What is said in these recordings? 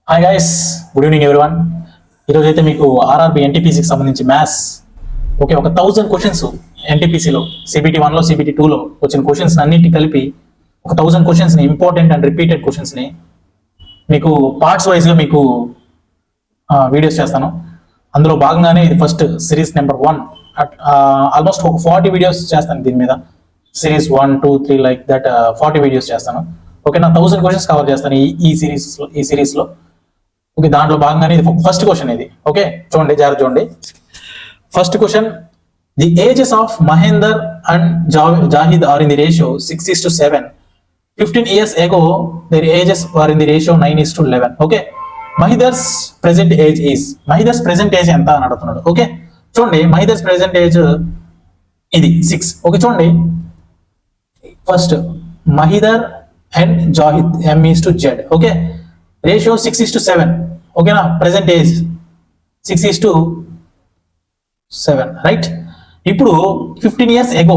Hi guys, good evening everyone. ఈరోజు అయితే మీకు ఆర్ఆర్బి ఎన్టీపీసీకి సంబంధించి మ్యాథ్స్ ఒక 1000 క్వశ్చన్స్ ఎన్టీపీసీలో సిబిటీ 1లో సిబిటీ 2లో వచ్చిన క్వశ్చన్స్ అన్నింటి కలిపి ఒక 1000 క్వశ్చన్స్ని ఇంపార్టెంట్ అండ్ రిపీటెడ్ క్వశ్చన్స్ని మీకు పార్ట్స్ వైజ్గా మీకు వీడియోస్ చేస్తాను. అందులో భాగంగానే ఇది ఫస్ట్ సిరీస్ నెంబర్ 1. ఆల్మోస్ట్ ఒక 40 వీడియోస్ చేస్తాను దీని మీద. సిరీస్ 1, 2, 3 లైక్ దట్ 40 వీడియోస్ చేస్తాను. ఓకే, నా 1000 క్వశ్చన్స్ కవర్ చేస్తాను ఈ సిరీస్లో. ఓకే, దాంట్లో భాగంగానే ఇది ఫస్ట్ క్వశ్చన్ ఇది. ఓకే, చూడండి, జాగ్రత్త చూడండి. First question, the ages of Mahender and Zahid are in the ratio 6:7. 15 years ago their ages were in the ratio 9:11. Okay, Mahidhar's present age is, Mahidhar's present age ఎంత అని అడుగుతున్నాడు. ఓకే, చూడండి, మహిదర్స్ ప్రెసెంట్ ఏజ్ ఇది 6. ఓకే, చూడండి, first Mahidhar and Zahid M:Z. Okay, ratio 6:7. ఓకేనా, present age 6:7, right. ఇప్పుడు 15 years ago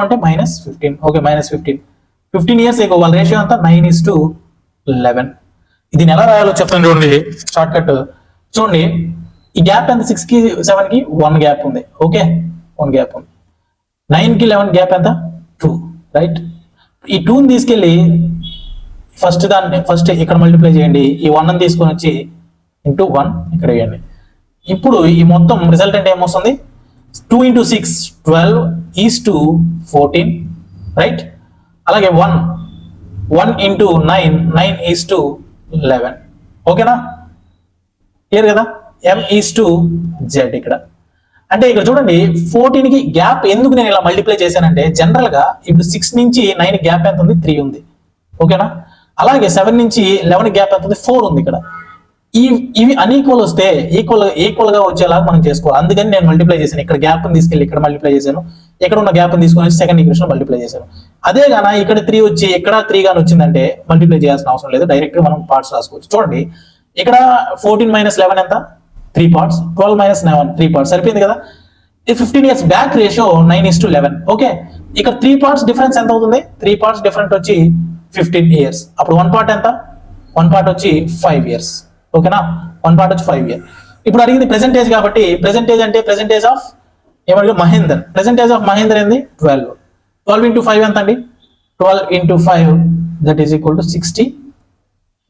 అంటే -15. Okay, -15. 15 years ago వాళ్ళ రేషియో అంతా 9:11. ఇది ఎలా రాయాలో చెప్తాను చూడండి, షార్ట్ కట్. చూడండి, ఈ గ్యాప్ ఎంత? 6కి 7కి 1 గ్యాప్ ఉంది. ఓకే, 1 గ్యాప్ ఉంది. 9కి 11 గ్యాప్ ఎంత? 2, రైట్. ఈ 2ని తీసుకెళ్ళి ఫస్ట్ ఇక్కడ మల్టిప్లై చేయండి. ఈ 1 తీసుకొని వచ్చి ఇంటూ 1 ఇక్కడ వేయండి. ఇప్పుడు ఈ మొత్తం రిజల్టెంట్ ఏమొస్తుంది? 2 × 6 12:14, రైట్. అలాగే 1 × 9 ఓకేనా, క్లియర్ కదా? M:Z ఇక్కడ. అంటే ఇక్కడ చూడండి, 14కి గ్యాప్ ఎందుకు నేను ఇలా మల్టిప్లై చేశానంటే, జనరల్ గా ఇప్పుడు 6 నుంచి 9 గ్యాప్ ఎంత ఉంది? 3 ఉంది. ఓకేనా, అలాగే 7 నుంచి 11 గ్యాప్ ఎంత ఉంది? 4 ఉంది. ఇక్కడ ఇవి అన్ఈక్వల్ వస్తే ఈక్వల్ గా వచ్చేలాగా మనం చేసుకోవాలి. అందుకని నేను మల్టిప్లై చేశాను. ఇక్కడ గ్యాప్ తీసుకెళ్ళి ఇక్కడ మల్టిప్లై చేశాను, ఇక్కడ ఉన్న గ్యాప్ తీసుకొని సెకండ్ ఈక్వేషన్ మల్టిప్లై చేశాను. అదే గానా ఇక్కడ 3 వచ్చి ఇక్కడ 3 గాని వచ్చిందంటే మల్టిప్లై చేయాల్సిన అవసరం లేదు, డైరెక్ట్ గా మనం పార్ట్స్ రాసుకోవచ్చు. చూడండి, ఇక్కడ 14 - 11 ఎంత? 3 parts. 12 - 9 3 parts. సరిపోయింది కదా? ఈ 15 years బ్యాక్ రేషియో 9:11. ఓకే, ఇక్కడ 3 parts డిఫరెన్స్ ఎంత అవుతుంది? 3 parts డిఫరెంట్ వచ్చి 15 years. అప్పుడు 1 part ఎంత? 1 part వచ్చి 5 years. ఓకేనా, 1 part వచ్చి 5 years. ఇప్పుడు అడిగింది ప్రెసెంటేజ్ కాబట్టి, ప్రెసెంటేజ్ అంటే ప్రెసెంటేజ్ ఆఫ్ ఏమడిగా మహేందర్. ప్రెసెంటేజ్ ఆఫ్ మహేందర్ ఏంది? 12. 12 × 5 ఎంత అండి? 12 × 5 that is equal to 60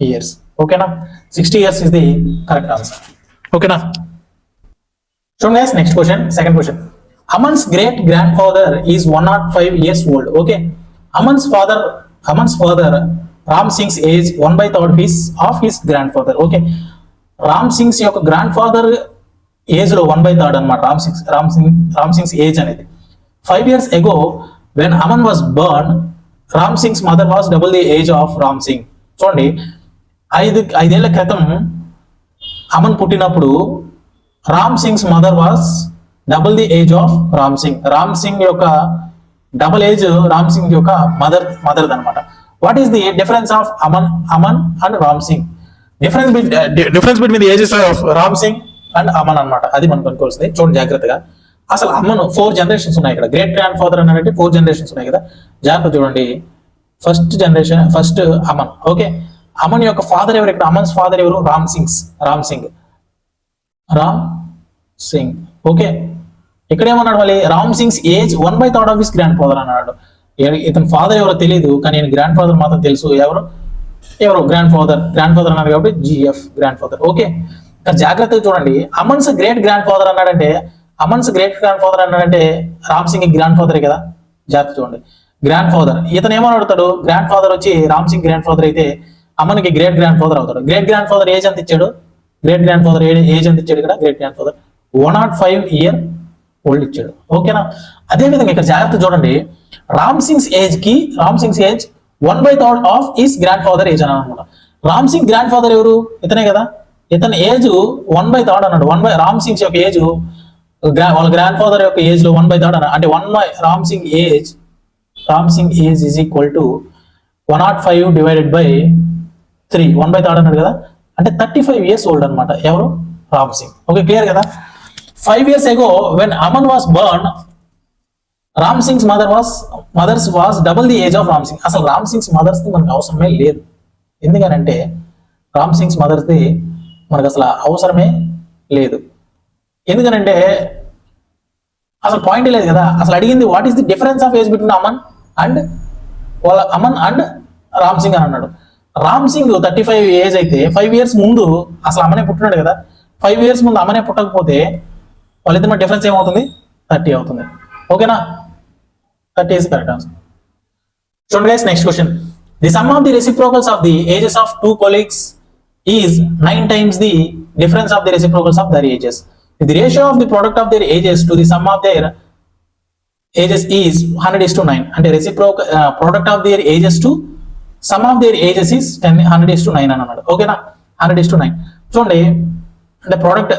years. ఓకేనా, 60 years is the correct answer. ఓకేనా, చూడండి guys, next question, second question. Aman's great grandfather is 105 years old. Okay, Aman's father Ram Singh's age 1/3 of his grandfather. Okay, Ram Singh's యొక్క grandfather age లో 1/3 అనమాట Ram Singh's age అనేది. 5 years ago when Aman was born, Ram Singh's mother was double the age of Ram Singh. చూడండి, 5 ఏళ్ల క్రితం అమన్ పుట్టినప్పుడు Ram Singh's mother was double the age of Ram Singh. Ram Singh యొక్క double age Ram Singh యొక్క మదర్ అనమాట. What is the difference of Aman and Ram Singh? Difference between the ages of Ram Singh and Aman అనమాట. అది మనం కనుక్కోవాల్సింది. చూడండి జాగ్రత్తగా, అసలు అమన్ 4 generations ఉన్నాయి ఇక్కడ. గ్రేట్ గ్రాండ్ ఫాదర్ అంటే 4 generations ఉన్నాయి కదా, జాగ్రత్త చూడండి. ఫస్ట్ అమన్. ఓకే, అమన్ యొక్క ఫాదర్ ఎవరు? ఇక్కడ అమన్స్ ఫాదర్ ఎవరు? రామ్ సింగ్. ఓకే, ఇక్కడ ఏమన్నాడు మళ్ళీ? Ram Singh's age 1/3 of his grandfather అన్నాడు. ఇతని ఫాదర్ ఎవరో తెలియదు, కానీ నేను గ్రాండ్ ఫాదర్ మాత్రం తెలుసు. ఎవరు గ్రాండ్ ఫాదర్ అన్నాడు కాబట్టి GF గ్రాండ్ ఫాదర్. ఓకే, ఇక్కడ జాగ్రత్తగా చూడండి, అమన్స్ గ్రేట్ గ్రాండ్ ఫాదర్ అన్నాడంటే రామ్ సింగ్ గ్రాండ్ ఫాదరే కదా. జాగ్రత్త చూడండి, గ్రాండ్ ఫాదర్. ఇతను ఏమని అడుగుతాడు? గ్రాండ్ ఫాదర్ వచ్చి రామ్ సింగ్ గ్రాండ్ ఫాదర్ అయితే అమన్కి గ్రేట్ గ్రాండ్ ఫాదర్ అవుతాడు. గ్రేట్ గ్రాండ్ ఫాదర్ ఏజ్ ఎంత ఇచ్చాడు? ఇక్కడ great grand father 105 year old ఇచ్చాడు. ఓకేనా, అదే విధంగా ఇక్కడ జాగ్రత్త చూడండి, Ram Singh's age 1/3 of his grandfather age అని అనమాట. రామ్ సింగ్ గ్రాండ్ ఫాదర్ ఎవరు? ఇతనే కదా. ఇతని ఏజ్ 1/3 అన్నాడు. రామ్ సింగ్స్ యొక్క ఏజ్, వాళ్ళ గ్రాండ్ ఫాదర్ యొక్క ఏజ్ లో 1/3 అన్నాడు. అంటే Ram Singh age is equal to 105 divided by 3, 1/3 అన్నాడు కదా. అంటే 35 years old అనమాట. ఎవరు? రామ్ సింగ్. ఓకే, క్లియర్ కదా? 5 years ago when Aman was born, Ram Singh's mother's was double the age of Ram Singh. అసలు రామ్ సింగ్స్ మదర్స్ మనకు అవసరమే లేదు. ఎందుకనంటే రామ్ సింగ్స్ మదర్స్ది మనకు అసలు అవసరమే లేదు. ఎందుకనంటే అసలు పాయింట్ లేదు కదా. అసలు అడిగింది what is the difference of age between Aman and Ram Singh అని అన్నాడు. రామ్ సింగ్ 35 ఏజ్ అయితే 5 years ముందు అసలు అమ్మనే పుట్టినాడు కదా. 5 years ముందు అమ్మనే పుట్టకపోతే వాళ్ళిద్దరి డిఫరెన్స్ ఏమవుతుంది? 30 అవుతుంది. ఓకేనా, 30 is కరెక్ట్ ఆన్సర్. చూడండి guys, next question. The sum of the reciprocals of the ages of 2 colleagues is 9 times the difference of the reciprocals of their ages. If the ratio of the product of their ages to the sum of their ages is 100:9, అంటే reciprocal product of their ages to some of their ages is 100:9 అని అన్నాడు. ఓకేనా, 100:9. చూడండి, అంటే product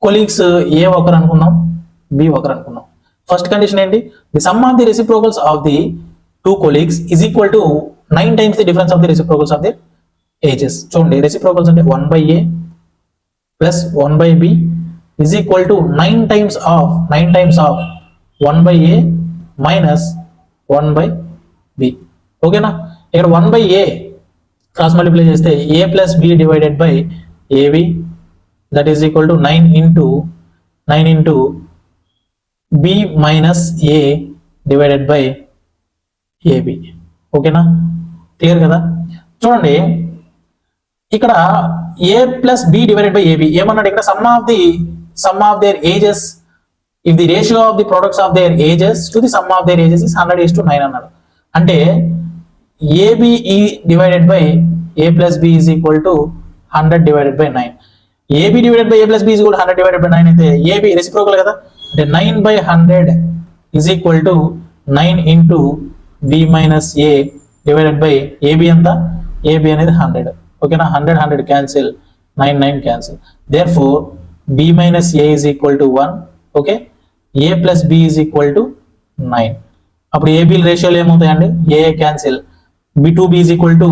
colleagues ఏ ఒకరు అనుకున్నాం, B ఒకరు అనుకున్నాం. ఫస్ట్ కండిషన్ ఏంటి? The sum of the reciprocals of the 2 colleagues is equal to 9 times the difference of the reciprocals of their ages. చూడండి, రెసిప్రోకల్స్ అంటే 1/a plus 1/b is equal to 9 times of 1/a minus 1/b. ఓకేనా, ఇక్కడ 1/a cross multiply చేస్తే a plus b divided by ab, that is equal to 9 into b minus a divided by ab. ఓకేనా, clear కదా. చూడండి, ఇక్కడ a plus b divided by ab ఏమన్నాడు? ఇక్కడ sum of their ages, if the ratio of the products of their ages to the sum of their ages is 100:9 అన్నాడు. అంటే ab divided by a plus b is equal to 100 divided by 9. ab divided by a plus b is equal to 100 divided by 9 అయితే ab reciprocal కదా. అంటే 9/100 is equal to 9 into b minus a divided by ab ఎంత? ab అనేది 100. ఓకేనా, 100 cancel, 9 cancel. therefore b minus a is equal to 1. Okay, a plus b is equal to 9. అప్పుడు ab రేషియోలు ఏమవుతాయండి? a cancel, b2b is equal to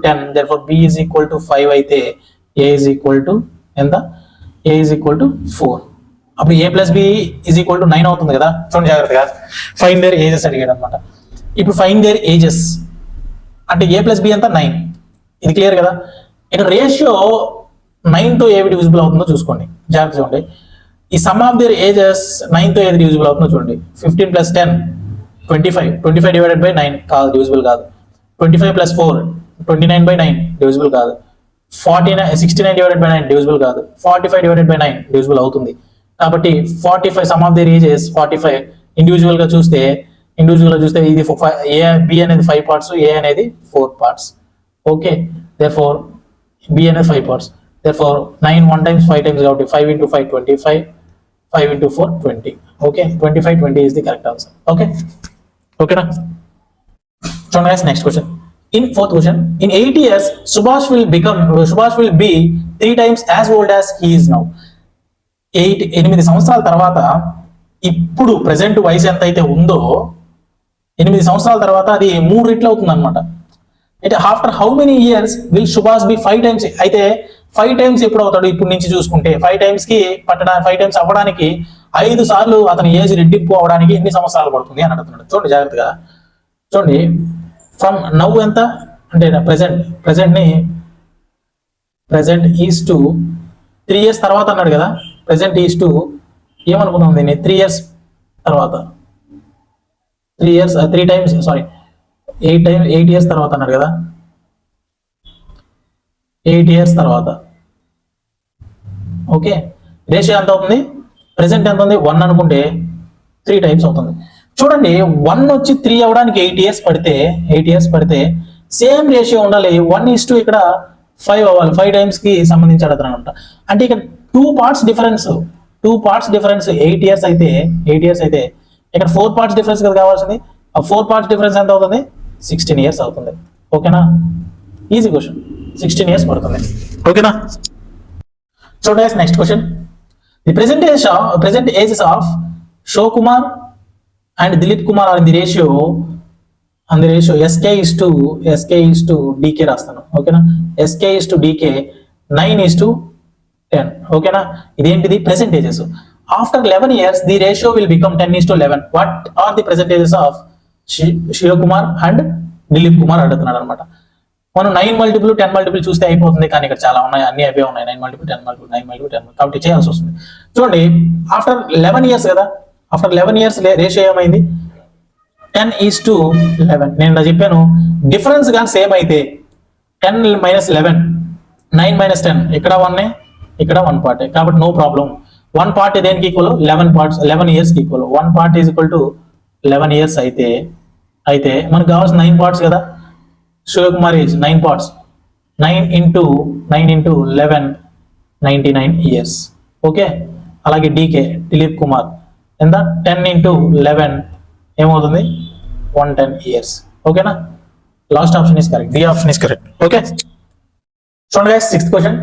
10. therefore b is equal to 5 అయితే a is equal to ఎంత? a is equal to 4. అప్పుడు a plus b is equal to 9 అవుతుంది కదా. చూడండి జాగ్రత్తగా, find there ages అడిగాడు అనమాట. ఇప్పుడు ఫైండ్ దేర్ ఏజెస్ అంటే a plus b ఎంత? 9. ఇది క్లియర్ కదా. ఇక్కడ రేషియో 9 తో ఏవి డివిజిబుల్ అవుతుందో చూసుకోండి, జాగ్రత్త చూడండి. ఈ సమ్ ఆఫ్ దేర్ ఏజెస్ 9 తో ఏది డివిజిబుల్ అవుతుందో చూడండి. 15 plus 10 25 డివైడెడ్ బై 9 కాదు, డివిజిబుల్ కాదు. 25 plus 4 29/9 డివిజిబుల్ కాదు. 69 డివైడెడ్ బై 9 డివిజిబుల్ కాదు. 45 డివైడెడ్ బై 9 డివిజిబుల్ అవుతుంది. కాబట్టి 45 some of their ages 45. Individual గా చూస్తే ఇది a b అనేది 5 parts, a అనేది 4 parts. ఓకే, therefore b అనేది 5 parts. therefore 9 1 times 5 times కాబట్టి 5 into 5 25, 5 into 4 20. Okay, 25 20 is the correct answer. Okay, ఓకేనా. చూడండి guys, next question. In fourth question, in 8 years Subhash will be 3 times as old as he is now. 8 సంవత్సరాల తర్వాత ఇప్పుడు present వయసు ఎంత అయితే ఉందో 8 సంవత్సరాల తర్వాత అది 3 రెట్లు అవుతుంది అనమాట. అయితే after how many years will Subhash be 5 times? అయితే 5 times ఎప్పుడు అవుతాడు? ఇప్పుడు నుంచి చూసుకుంటే 5 times అవ్వడానికి 5 సార్లు అతని ఏజ్ రెట్టింపు అవడానికి ఎన్ని సంవత్సరాలు పడుతుంది అని అడుగుతున్నాడు. చూడండి జాగ్రత్తగా, చూడండి. ఫ్రమ్ నవ్ ఎంత అంటే ప్రెసెంట్ ఈజ్ టు 3 years తర్వాత అన్నాడు కదా. ప్రెసెంట్ ఈజ్ టు ఏమనుకుందాం దీన్ని? 3 years తర్వాత, 8 years తర్వాత అన్నాడు కదా. 8 years తర్వాత. ఓకే, రేషియో ఎంత అవుతుంది? ప్రెసెంట్ ఎంత ఉంది? 1 అనుకుంటే 3 times అవుతుంది. చూడండి, 1 వచ్చి 3 అవ్వడానికి 8 years పడితే సేమ్ రేషియో ఉండాలి. 1:2 ఇక్కడ 5 అవ్వాలి. 5 times కి సంబంధించి అడుగుతానంట. అంటే ఇక్కడ 2 parts డిఫరెన్స్ 8 years అయితే ఇక్కడ 4 parts డిఫరెన్స్ కదా కావాల్సింది. ఆ 4 parts డిఫరెన్స్ ఎంత అవుతుంది? 16 years అవుతుంది. ఓకేనా, ఈజీ క్వశ్చన్. 16 years పడుతుంది. ఓకేనా. చూడండి next question. The present ages of Showkumar and Dilip Kumar are in the ratio SK is to DK రాస్తాను. ఓకేనా, SK is to DK 9:10. ఓకేనా, ఇదేంటిది? Present ages. After 11 years the ratio will become 10:11. What are the present ages of Shivkumar and Dilip Kumar అడుగుతున్నాడు అనమాట. మనం 9 multiple 10 multiple చూస్తే అయిపోతుంది, కానీ ఇక్కడ చాలా ఉన్నాయి, అన్ని అవే ఉన్నాయి. 9 మల్టిపుల్ 10 మల్టిపుల్ 9 మల్టిపుల్ 10 కాబట్టి చేయాల్సి వస్తుంది. చూడండి ఆఫ్టర్ 11 ఇయర్స్ కదా, ఆఫ్టర్ 11 ఇయర్స్ రేషియో ఏమైంది 10:11. నేను ఇలా చెప్పాను, డిఫరెన్స్ కానీ సేమ్ అయితే 10 - 11 9 - 10 ఇక్కడ 1 ఇక్కడ 1 పార్ట్ కాబట్టి నో ప్రాబ్లం. 1 పార్ట్ దేనికి ఈక్వల్ 11 పార్ట్స్ 11 ఇయర్స్ కి equal. 1 part is equal to 11 years అయితే మనకు కావాల్సిన 9 పార్ట్స్ కదా. Shivkumar age 9 parts 9 into 11 99 years. Okay, అలాగే డీకే దిలీప్ కుమార్ ఎంత 10 into 11 ఏమవుతుంది 110 ఇయర్స్. ఓకేనా, last option is correct, D option is correct. Okay, చూడండి guys, 6th question.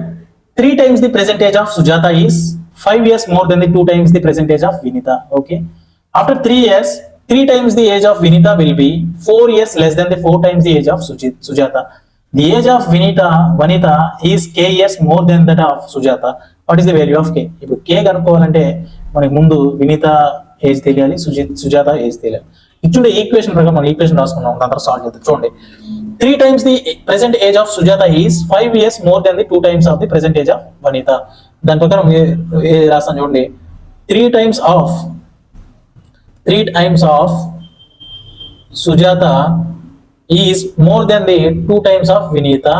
3 times the present age of Sujata is 5 years more than the 2 times the present age of Vinita. Okay, after 3 years 3 times the age of Vinita will be 4 years less than the 4 times the age of Sujata. The age of Vanita is k years more than that of Sujata. What is the value of k? ఇప్పుడు k కనుక్కోవాలంటే మనకి ముందు Vineeta age తెలియాలి, Sujatha age తెలియాలి. ఇచ్చుండే equation ప్రకారం మనం equation రాసుకున్నాం, దాని తర్వాత సాల్వ్ చేద్దాం. చూడండి 3 times the present age of Sujata is 5 years more than the 2 times of the present age of Vanita. దాని ప్రకారం రాస్తాను చూడండి, 3 times of Sujata is more than the 2 times of Vinita.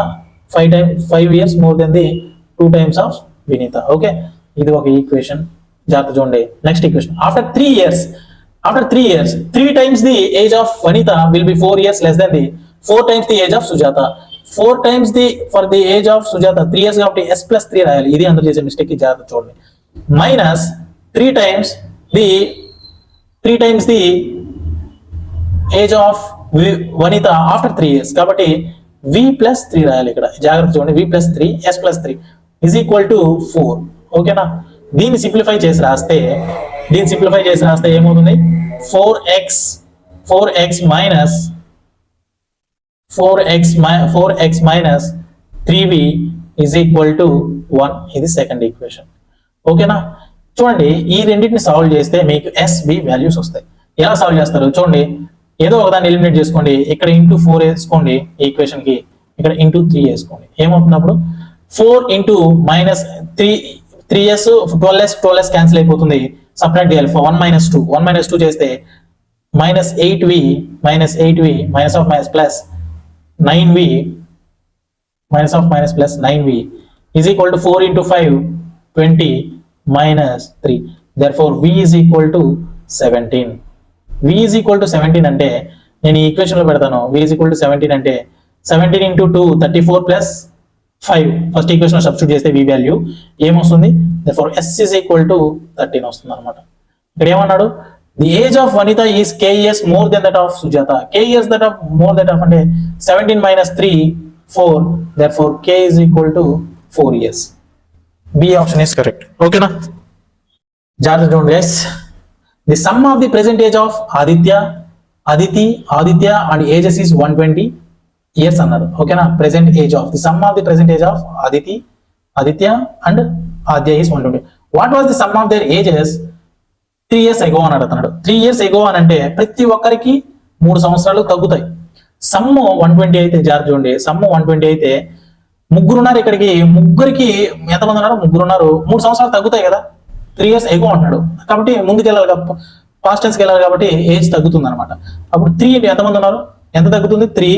5 years more than the 2 times of Vinita. Okay, ఇది ఒక equation, జాగ్రత్త చూడండి. Next equation, after 3 years 3 times the age of Vanita will be 4 years less than the 4 times the age of Sujata. 4 times for the age of Sujata 3 years కాబట్టి s plus 3 రాయాలి. ఇది అందరూ చేసే mistake, జాగ్రత్త చూడండి. Minus 3 times the age of Vanita after 3 years కాబట్టి v plus 3 రాయాలి ఇక్కడ, జాగ్రత్త చూడండి. v plus 3 s plus 3 is equal to 4. ఓకేనా, దీన్ని సింప్లిఫై చేసి రాస్తే ఏమవుతుంది 4x minus 3v is equal to 1. ఇది సెకండ్ ఈక్వేషన్. ఓకేనా, చూడండి ఈ రెండింటిని సాల్వ్ చేస్తే మీకు SB వాల్యూస్ వస్తాయి. ఎలా సాల్వ్ చేస్తారు చూడండి, ఏదో ఒకదాన్ని ఎలిమినేట్ చేసుకోండి. ఇక్కడ ఇంటూ 4 వేసుకోండి ఈక్వేషన్ కి, ఇక్కడ ఇంటూ 3 వేసుకోండి. ఏమవుతుంది అప్పుడు 4 into minus 3s 12s cancel అయిపోతుంది. సబ్ట్రాక్ట్ చేయాలి. 1 minus 2 చేస్తే minus 8v minus of minus plus 9v minus of minus plus 9v is equal to 4 into 5 20 minus 3. Therefore v is equal to 17. v is equal to 17 అంటే నేను ఈ equation లో పెడతాను. v is equal to 17 అంటే 17 into 2 34 plus 5 first equation లో substitute చేస్తే v value ఏమొస్తుంది, therefore s is equal to 13 వస్తుంది అన్నమాట. ఇక్కడ ఏమన్నాడు, the age of Vanita is k years more than that of Sujata. K years more than that of అంటే 17 minus 3 4, therefore k is equal to 4 years. B option is correct. ఓకేనా, జాగ్రత్త చూడండి guys. The sum of the present age of Aditya and ages is 120 years అన్నారు. ఓకేనా, present age of the sum of the present age of Aditya and Adya is 120. What was the sum of their ages 3 years ago అని అడుగుతున్నాడు. 3 years ago అని అంటే ప్రతి ఒక్కరికి 3 సంవత్సరాలు తగ్గుతాయి. సమ్ 120 అయితే, జాగ్రత్త చూడండి, సమ్ 120 అయితే ముగ్గురున్నారు, ఇక్కడికి ముగ్గురికి ఎంతమంది ఉన్నారు, ముగ్గురున్నారు, 3 సంవత్సరాలు తగ్గుతాయి కదా. 3 years ago అంటున్నాడు కాబట్టి ముందుకు వెళ్ళాలి, పాస్ట్ టెన్స్ కి వెళ్ళాలి కాబట్టి ఏజ్ తగ్గుతుంది అనమాట. అప్పుడు 3 into ఎంతమంది ఉన్నారు, ఎంత తగ్గుతుంది 3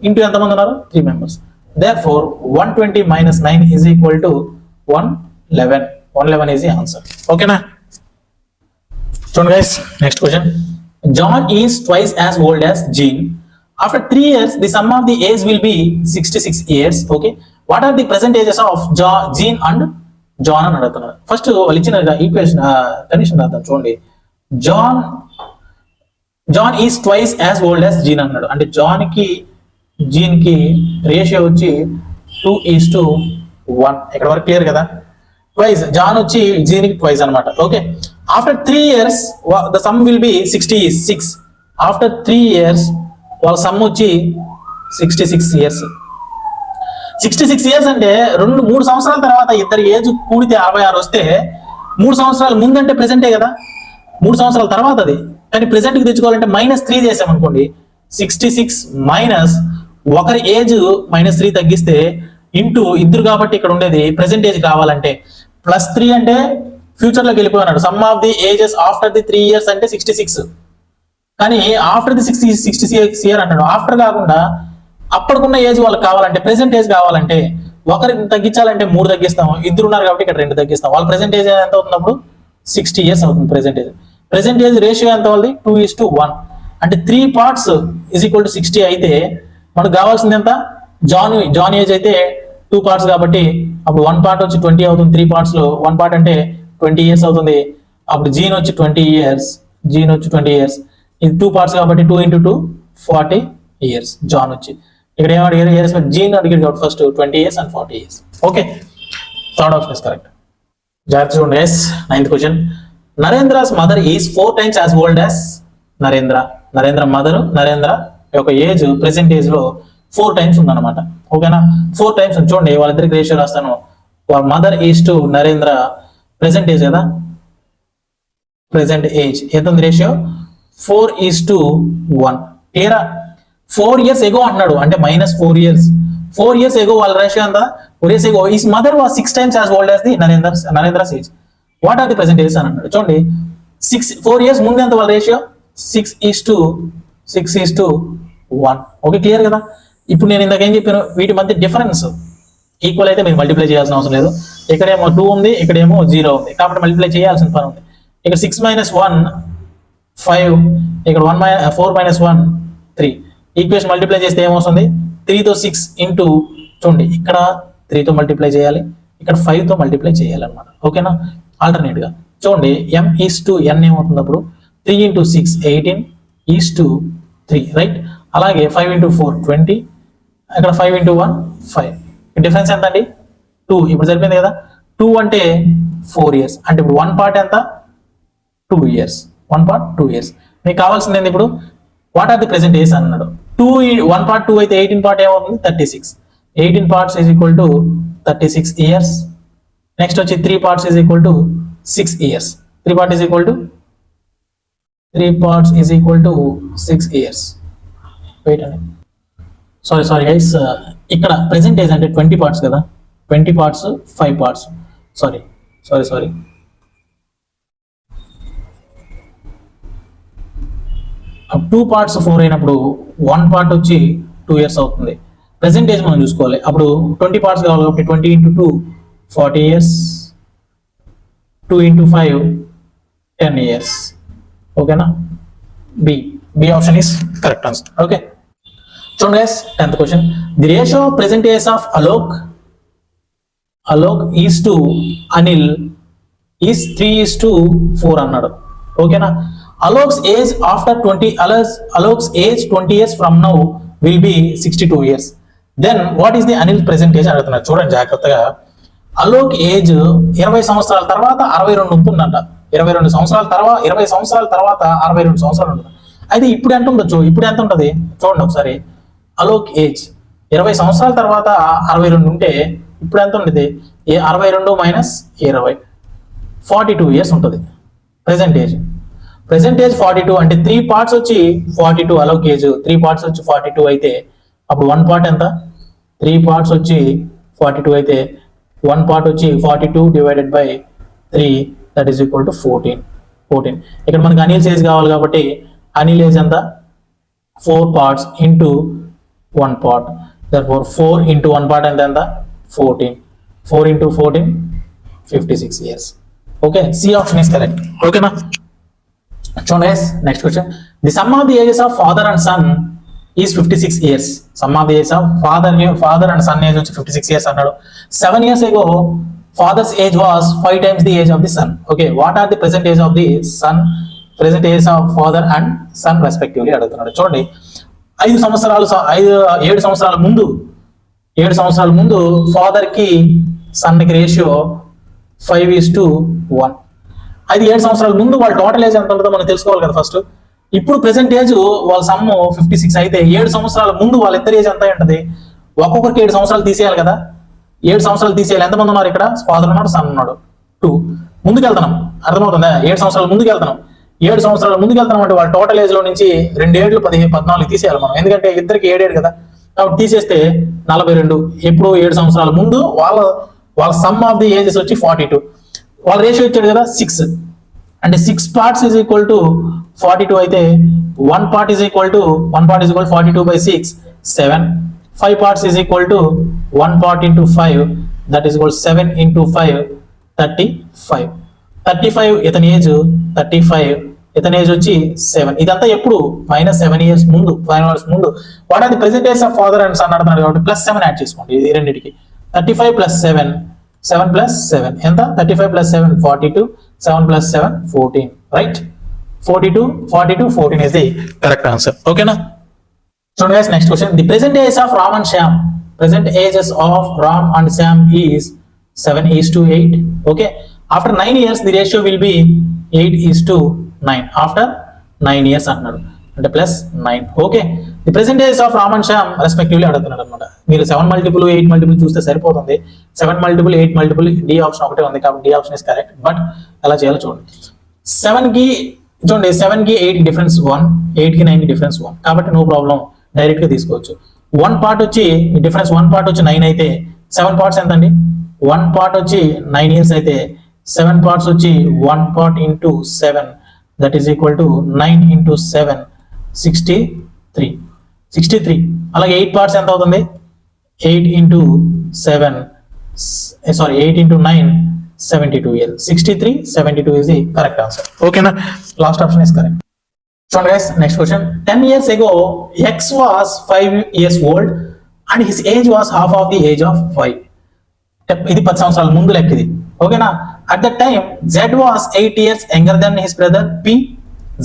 into ఎంతమంది ఉన్నారు 3 members. Therefore 120 minus 9 is equal to 111. 111 is the answer. ఓకేనా, చూడండి guys, next question. John is twice as old as Jean. After 3 years the sum of the age will be 66 years. Okay, what are the present ages of Jean and John అని అడుగుతున్నారు. First వాళ్ళు ఇచ్చిన equation condition రాద్దాం. చూడండి, John is twice as old as Jean అన్నాడు. అంటే gene కి ratio వచ్చి 2:1. ఇక్కడ వరకు క్లియర్ కదా. ట్వైస్ జాన్ వచ్చి జీన్ కి ట్వైస్ అనమాట. Okay, after 3 years the sum will be 66. After 3 years వాళ్ళ సమ్ వచ్చి 66 years. 66 years అంటే 3 సంవత్సరాల తర్వాత ఇద్దరు ఏజ్ కూడితే 66 వస్తే 3 సంవత్సరాల ముందంటే ప్రెసెంటే కదా, 3 సంవత్సరాల తర్వాత అది. కానీ ప్రెసెంట్ కి తెచ్చుకోవాలంటే -3 చేసామనుకోండి, 66 minus ఒకరి ఏజ్ -3 తగ్గిస్తే ఇంటూ ఇద్దరు కాబట్టి ఇక్కడ ఉండేది ప్రెసెంట్ ఏజ్ కావాలంటే +3 అంటే ఫ్యూచర్ లోకి వెళ్ళిపోయినాడు. Some of the ages after the 3 years అంటే 66, కానీ ఆఫ్టర్ ది 66 ఇయర్ అంటాడు. ఆఫ్టర్ కాకుండా అప్పటికున్న ఏజ్ వాళ్ళకి కావాలంటే ప్రెసెంట్ ఏజ్ కావాలంటే ఒకరిని తగ్గించాలంటే 3 తగ్గిస్తాం, ఇద్దరు ఉన్నారు కాబట్టి ఇక్కడ 2 తగ్గిస్తాం. వాళ్ళ ప్రెసెంట్ ఏజ్ ఎంత అవుతుంది అప్పుడు 60 years అవుతుంది present age. Present age ratio ఎంత వాళ్ళది 2:1 అంటే 3 parts = 60 అయితే మనకు కావాల్సింది ఎంత జాన్ ఏజ్ అయితే 2 parts కాబట్టి అప్పుడు 1 part వచ్చి 20 అవుతుంది. 3 parts లో 1 part అంటే 20 years అవుతుంది. అప్పుడు జీన్ వచ్చి 20 years, ఇది 2 parts కాబట్టి 2 × 2 40 years జాన్ వచ్చి. ఇక్కడ ఏమడిగారు ఇయర్స్ జీన్ అడిగారు కాబట్టి first 20 years and 40 years. Okay, third option is correct. జాగ్రత్త చూడండి. Yes, 9th question. Narendra's mother is 4 times as old as Narendra mother Narendra యొక్క ఏజ్ ప్రెసెంట్ ఏజ్ లో 4 times ఉందన్నమాట. ఓకేనా, 4 times చూడండి. వాళ్ళిద్దరికి రేషియో రాస్తాను. Mother is to Narendra present age కదా, ప్రెసెంట్ ఏజ్ ఎంత ఉంది రేషియో 4:1. క్లియరా? 4 years ago అంటున్నాడు అంటే -4 years. 4 years ago వాళ్ళ రేషియో ఎంత? 4 years ago his mother was 6 times as old as the Narendra's age. What are the present age అని అన్నాడు. చూడండి 4 years ముందు ఎంత వాళ్ళ రేషియో 6:1. ఓకే, క్లియర్ కదా? ఇప్పుడు నేను ఇందాక ఏం చెప్పాను, వీటి మధ్య డిఫరెన్స్ ఈక్వల్ అయితే మీరు మల్టిప్లై చేయాల్సిన అవసరం లేదు. ఇక్కడేమో 2 ఉంది, ఇక్కడేమో 0 ఉంది కాబట్టి మల్టిప్లై చేయాల్సిన పని ఉంది. ఇక్కడ 6 - 1 5, ఇక్కడ 4 - 1 3. ఈక్వేషన్ మల్టిప్లై చేస్తే ఏమవుతుంది 3 తో 6 ఇంటూ చూడండి ఇక్కడ 3 తో మల్టిప్లై చేయాలి, ఇక్కడ 5 తో మల్టిప్లై చేయాలన్నమాట. ఓకేనా, ఆల్టర్నేట్ గా చూడండి m:n ఏమవుతుంది అప్పుడు 3 × 6 18:3 రైట్. అలాగే 5 × 4 20, ఇక్కడ 5 × 1 5. డిఫరెన్స్ ఎంత అండి 2. ఇప్పుడు సరిపోయింది కదా. 2 అంటే 4 years అంటే ఇప్పుడు 1 part ఎంత 2 years. 1 part 2 years. మీకు కావాల్సింది ఏంది ఇప్పుడు what are the present age అన్నాడు. 1 part 2 అయితే 18 part ఏమవుతుంది 36. 18 parts = 36 years. నెక్స్ట్ వచ్చి 3 parts = 6 years. 3 parts = 6 years. Wait అండి, సారీ గైస్, ఇక్కడ ప్రెసెంట్ ఏజ్ అంటే 20 parts కదా, 20 parts 5 parts. సారీ 2 parts 4 అయినప్పుడు 1 part వచ్చి 2 years అవుతుంది. ప్రెసెంట్ ఏజ్ మనం చూసుకోవాలి. అప్పుడు 20 parts కావాలి కాబట్టి 20 × 2 40 years, 2 × 5 10 years. ఓకేనా, B option is correct answer. Okay, చూడండి guys 10th question. The ratio present age of Alok is to Anil is 3:4 అన్నాడు. ఓకేనా, Alok's age after 20 years from now will be 62 years. Then what is the Anil present age అడుగుతున్నారు. చూడండి జాగ్రత్తగా. Alok age 20 సంవత్సరాల తర్వాత 62 ఉంటుందంట. 22 సంవత్సరాల తర్వాత 20 సంవత్సరాల తర్వాత 62 సంవత్సరాలు ఉంటుంది. అయితే ఇప్పుడు ఎంత ఉండొచ్చు, ఇప్పుడు ఎంత ఉంటుంది చూడండి ఒకసారి. అలోక్ ఏజ్ 20 సంవత్సరాల తర్వాత 62 ఉంటే ఇప్పుడు ఎంత ఉంటుంది 62 - 20 42 years ఉంటుంది ప్రెసెంట్ ఏజ్. 42 అంటే 3 parts వచ్చి 42 అలోక్ ఏజ్ 3 parts వచ్చి 42 అయితే అప్పుడు 1 part ఎంత 3 parts వచ్చి 42 అయితే 1 part వచ్చి 42 / 3 దట్ ఈస్ ఈక్వల్ టు 14. ఇక్కడ మనకి అనిల్ ఏజ్ కావాలి కాబట్టి అనిల్ ఏజ్ ఎంత 4 parts into 1 part. Therefore 4 × 1 part ఎంత 14. 4 × 14 56 years. Okay, C option is correct. ఓకేనా, చూడండి next question. The sum of the ages of father and son is 56 years. Sum of the age of father and son age వచ్చి 56 years అన్నాడు. 7 years ago father's age was 5 times the age of the son. Okay, what are the present age of the son, present age of father and son respectively అడుగుతున్నాడు. చూడండి 7 సంవత్సరాల ముందు father కి sun కి ratio 5:1. అది 7 సంవత్సరాల ముందు వాళ్ళ టోటల్ ఏజ్ ఎంత ఉంటుందో మనం తెలుసుకోవాలి కదా ఫస్ట్. ఇప్పుడు ప్రెసెంట్ ఏజ్ వాళ్ళ సమ్ 56 అయితే 7 సంవత్సరాల ముందు వాళ్ళిద్దరి ఏజ్ ఎంత ఉంటుంది, ఒక్కొక్కరికి 7 సంవత్సరాలు తీసేయాలి కదా. 7 సంవత్సరాలు తీసేయాలి. ఎంతమంది ఉన్నారు ఇక్కడ, ఫాదర్ ఉన్నాడు, సన్ ఉన్నాడు, 2. ముందుకు వెళ్తున్నాం, అర్థమవుతుందా? 7 సంవత్సరాలు ముందుకు వెళ్తున్నాం. 7 సంవత్సరాలు ముందుకు వెళ్తున్నాం అంటే వాళ్ళ టోటల్ ఏజ్ లో నుంచి 2 ఏళ్ళు 14 తీసేయాలి మనం, ఎందుకంటే ఇద్దరికి 7 కదా. కాబట్టి తీసేస్తే 42. ఎప్పుడు 7 సంవత్సరాల ముందు వాళ్ళ సమ్ ఆఫ్ ది ఏజెస్ వచ్చి 42. వాళ్ళ రేషియో ఇచ్చాడు కదా 6, అంటే 6 parts is equal to 42 అయితే 1 part is equal to 42/6, 7. 5 parts is equal to 1 part into 5, that is equal to 7 into 5, 35. 35 ఇతని ఏజ్ 35, ఇతని ఏజ్ వచ్చి 7. ఇదంతా ఎప్పుడు -7 years ముందు, 5 years ముందు. What are the present age of father and son అడుగుతున్నాడు కాబట్టి +7 యాడ్ చేసుకోండి ఈ రెండింటికి. 35 + 7, 7 + 7 ఎంత? 35 + 7 42, 7 + 7 14, right? 42, 14 is the correct answer. ఓకేనా? So guys, next question. The present age of Ram and Shyam. Present ages of Ram and Shyam is 7:8. Okay. After 9 years, the ratio will be 8:9. After 9 years అన్నాడు అంటే +9. Okay. The present age of Ram and Shyam respectively అడుగుతున్నాడు అనమాట. మీరు 7 multiple 8 multiple చూస్తే సరిపోతుంది. 7 multiple 8 multiple D option ఒకటే ఉంది కాబట్టి D option is correct. But ఎలా చేయాలో చూడండి. 7 కి 8 డిఫరెన్స్ 1, 8 కి 9 డిఫరెన్స్ 1 కాబట్టి నో ప్రాబ్లం, డైరెక్ట్ గా తీసుకోవచ్చు. 1 part వచ్చి డిఫరెన్స్ 1 part వచ్చి 9 అయితే 7 parts ఎంత అండి? 1 part వచ్చి 9 years అయితే 7 parts వచ్చి 1 part into 7, that is equal to 9 into 7, 63. అలాగే 8 parts ఎంత అవుతుంది? 8 into 9, 72 years. 63, 72 is the correct answer. Okay na? Last option is correct. So guys, next question. 10 years ago, X was 5 years old and his age was half of the age of 5. ఇది 10 సంవత్సరాల ముందు లెక్క ఇది. ఓకేనా? At that time, Z was 8 years younger than his brother P.